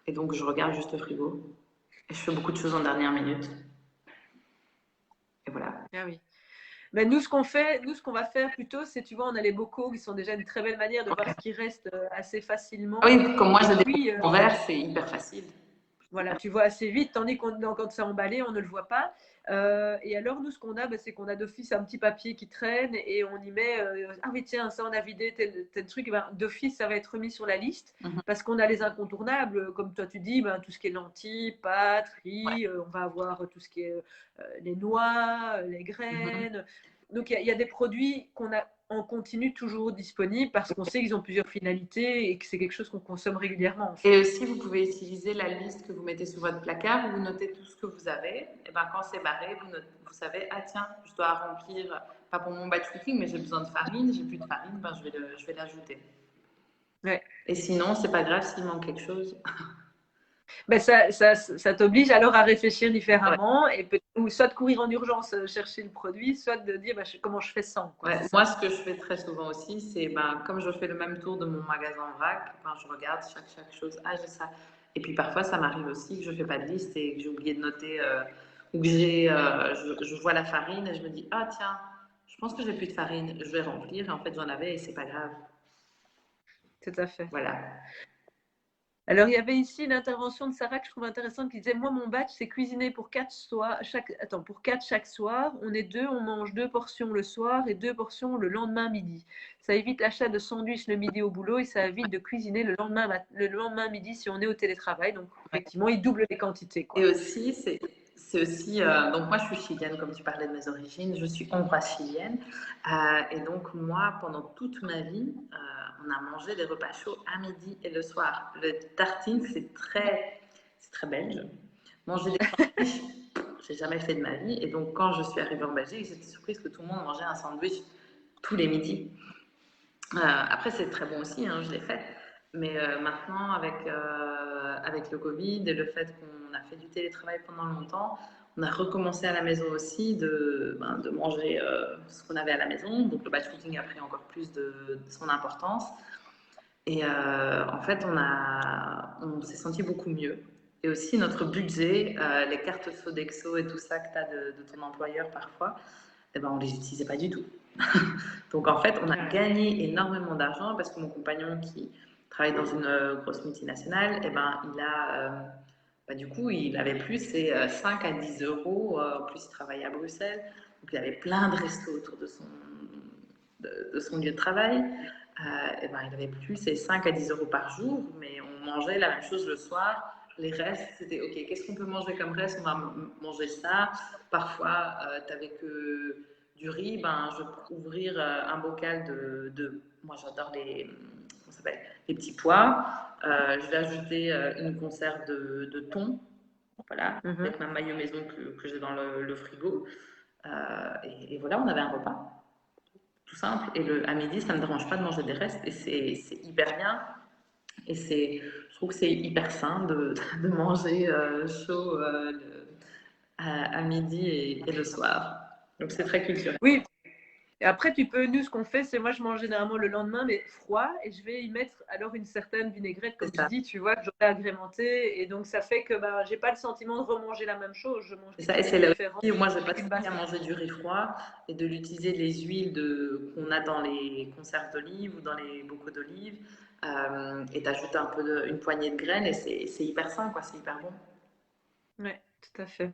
Et donc, je regarde juste le frigo. Et je fais beaucoup de choses en dernière minute. Et voilà. Ah oui. Mais nous, ce qu'on va faire plutôt, c'est, tu vois, on a les bocaux qui sont déjà une très belle manière de voir ce qui reste assez facilement. Oui, comme moi, j'ai des bocaux en verre, c'est hyper facile. Voilà, tu vois assez vite, tandis que quand c'est emballé, on ne le voit pas. Et alors, nous, ce qu'on a, c'est qu'on a d'office un petit papier qui traîne et on y met ah oui, tiens, ça, on a vidé tel truc. Ben, d'office, ça va être mis sur la liste parce qu'on a les incontournables. Comme toi, tu dis, ben, tout ce qui est lentilles, pâtes, riz, on va avoir tout ce qui est les noix, les graines. Donc, il y a des produits qu'on a en continu toujours disponibles parce qu'on sait qu'ils ont plusieurs finalités et que c'est quelque chose qu'on consomme régulièrement. En fait. Et aussi, vous pouvez utiliser la liste que vous mettez sur votre placard où vous notez tout ce que vous avez. Et ben, quand c'est barré, vous savez, ah tiens, je dois remplir, pas pour mon batch cooking, mais j'ai besoin de farine, j'ai plus de farine, ben, je vais l'ajouter. Ouais. Et sinon, c'est pas grave s'il manque quelque chose. Ben ça t'oblige alors à réfléchir différemment et ou soit de courir en urgence chercher le produit, soit de dire comment je fais sans. Quoi, moi, ce que je fais très souvent aussi, c'est comme je fais le même tour de mon magasin en vrac, je regarde chaque chose. Ah, j'ai ça. Et puis parfois, ça m'arrive aussi que je fais pas de liste et que j'ai oublié de noter ou que je vois la farine et je me dis ah tiens, je pense que j'ai plus de farine, je vais remplir et en fait j'en avais et c'est pas grave. Tout à fait. Voilà. Alors, il y avait ici une intervention de Sarah que je trouve intéressante qui disait « Moi, mon batch, c'est cuisiner pour 4 chaque soir. On est 2, on mange 2 portions le soir et 2 portions le lendemain midi. Ça évite l'achat de sandwich le midi au boulot et ça évite de cuisiner le lendemain midi si on est au télétravail. » Donc, effectivement, il double les quantités. Quoi. Et aussi, c'est aussi, donc moi je suis chilienne, comme tu parlais de mes origines, je suis hongroise chilienne. Et donc moi, pendant toute ma vie, on a mangé des repas chauds à midi et le soir. Le tartine, c'est très belge. Manger des sandwichs, j'ai jamais fait de ma vie. Et donc quand je suis arrivée en Belgique, j'étais surprise que tout le monde mangeait un sandwich tous les midis. Après, c'est très bon aussi, hein, je l'ai fait. Mais maintenant, avec le Covid et le fait qu'on a fait du télétravail pendant longtemps, on a recommencé à la maison aussi de manger ce qu'on avait à la maison. Donc le batch cooking a pris encore plus de son importance. Et en fait, on s'est senti beaucoup mieux. Et aussi notre budget, les cartes Sodexo et tout ça que tu as de ton employeur parfois, eh ben, on ne les utilisait pas du tout. Donc en fait, on a gagné énormément d'argent parce que mon compagnon qui travaille dans une grosse multinationale, eh ben, du coup, il avait plus ses 5 à 10 euros. En plus, il travaillait à Bruxelles. Donc il avait plein de restos autour de son lieu de travail. Eh ben, il avait plus ses 5 à 10 euros par jour, mais on mangeait la même chose le soir. Les restes, c'était OK, qu'est-ce qu'on peut manger comme reste? On va manger ça. Parfois, tu n'avais que du riz, je peux ouvrir un bocal moi j'adore les petits pois. Je vais ajouter une conserve de thon, voilà, avec ma maille maison que j'ai dans le frigo. Et voilà, on avait un repas. Tout simple. Et à midi, ça ne me dérange pas de manger des restes et c'est hyper bien. Et je trouve que c'est hyper sain de manger chaud à midi et le soir. Donc c'est très culturel. Oui, Et après, nous, ce qu'on fait, c'est moi, je mange généralement le lendemain, mais froid, et je vais y mettre alors une certaine vinaigrette, comme tu dis, tu vois, que j'aurais agrémenté. Et donc, ça fait que j'ai pas le sentiment de remanger la même chose. Je mange ça, et c'est là différent. aussi, moi, je n'ai pas de mal à manger du riz froid et de l'utiliser les huiles qu'on a dans les conserves d'olives ou dans les bocaux d'olives. Et tu ajoutes un peu une poignée de graines et c'est hyper sain, quoi, c'est hyper bon. Oui, tout à fait.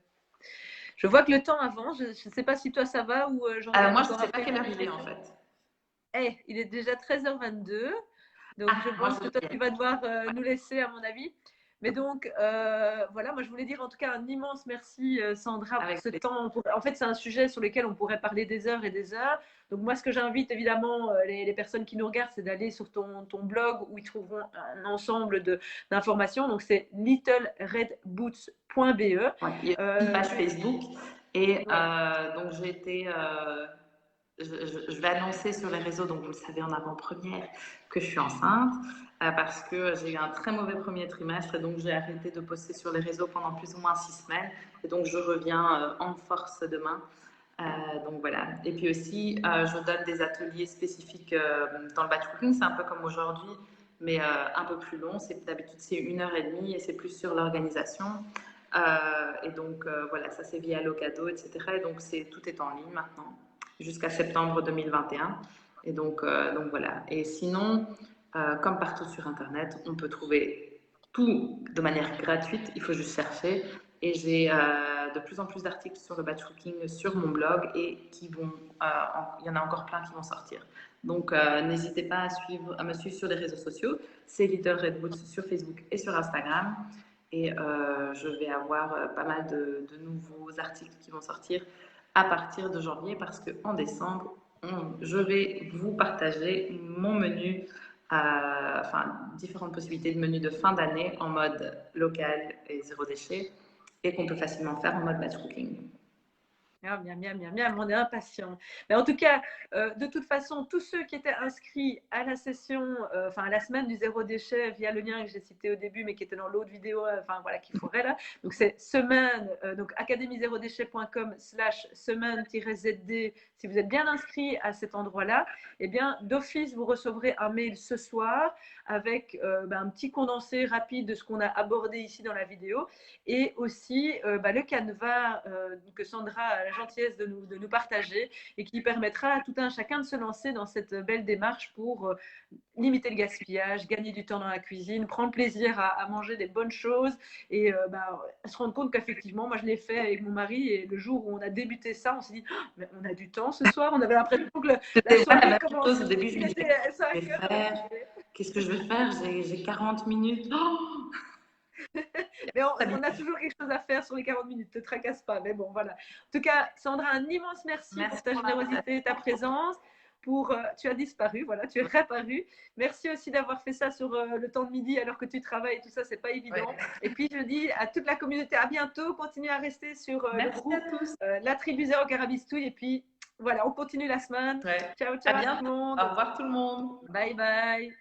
Je vois que le temps avance. Je ne sais pas si toi ça va ou j'en regarde Moi, encore je ne sais pas après. quelle heure il est en fait. Il est déjà 13h22. Donc, je pense que toi, tu vas devoir nous laisser, à mon avis. Mais donc, voilà, moi, je voulais dire en tout cas un immense merci, Sandra, pour ce temps. En fait, c'est un sujet sur lequel on pourrait parler des heures et des heures. Donc, moi, ce que j'invite évidemment les personnes qui nous regardent, c'est d'aller sur ton blog où ils trouveront un ensemble d'informations. Donc, c'est littleredboots.be. Il y a une page Facebook. Et donc, j'ai été... je vais annoncer sur les réseaux, donc vous le savez en avant-première, que je suis enceinte parce que j'ai eu un très mauvais premier trimestre et donc j'ai arrêté de poster sur les réseaux pendant plus ou moins 6 semaines et donc je reviens en force demain. Donc voilà. Et puis aussi, je donne des ateliers spécifiques dans le batch cooking, c'est un peu comme aujourd'hui, mais un peu plus long. D'habitude, c'est 1h30 et c'est plus sur l'organisation. Et donc voilà, ça c'est via Locado, etc. Et donc tout est en ligne maintenant jusqu'à septembre 2021. Et donc voilà. Et sinon, comme partout sur Internet, on peut trouver tout de manière gratuite. Il faut juste chercher. Et j'ai de plus en plus d'articles sur le batch cooking sur mon blog et il y en a encore plein qui vont sortir. Donc n'hésitez pas à me suivre sur les réseaux sociaux. C'est Little Red Boots sur Facebook et sur Instagram. Et je vais avoir pas mal de nouveaux articles qui vont sortir à partir de janvier parce qu'en décembre, je vais vous partager mon menu, différentes possibilités de menus de fin d'année en mode local et zéro déchet et qu'on peut facilement faire en mode batch cooking. Ah, bien, on est impatients. Mais en tout cas, de toute façon, tous ceux qui étaient inscrits à la session, à la semaine du zéro déchet via le lien que j'ai cité au début, mais qui était dans l'autre vidéo, qu'il faudrait là. Donc c'est semaine, donc académie0déchet.com/semaine-ZD. Si vous êtes bien inscrit à cet endroit-là, eh bien d'office vous recevrez un mail ce soir avec un petit condensé rapide de ce qu'on a abordé ici dans la vidéo et aussi le canevas que Sandra a la gentillesse de nous partager et qui permettra à tout un chacun de se lancer dans cette belle démarche pour limiter le gaspillage, gagner du temps dans la cuisine, prendre plaisir à manger des bonnes choses et se rendre compte qu'effectivement, moi je l'ai fait avec mon mari et le jour où on a débuté ça, on s'est dit oh, mais on a du temps ce soir, on avait l'impression que la soirée commençait. Au début, je me disais, qu'est-ce que je vais faire? J'ai 40 minutes. Oh mais on a toujours quelque chose à faire sur les 40 minutes, ne te tracasse pas. Mais bon, voilà. En tout cas, Sandra, un immense merci pour ta générosité, ta présence. Tu as disparu, voilà, tu es réapparu. Merci aussi d'avoir fait ça sur le temps de midi alors que tu travailles, tout ça, c'est pas évident. Ouais. Et puis je dis à toute la communauté à bientôt. Continuez à rester sur le groupe La Tribu Zéro Carabistouille. Et puis voilà, on continue la semaine. Ouais. Ciao, à bientôt. tout le monde. Au revoir tout le monde. Bye bye.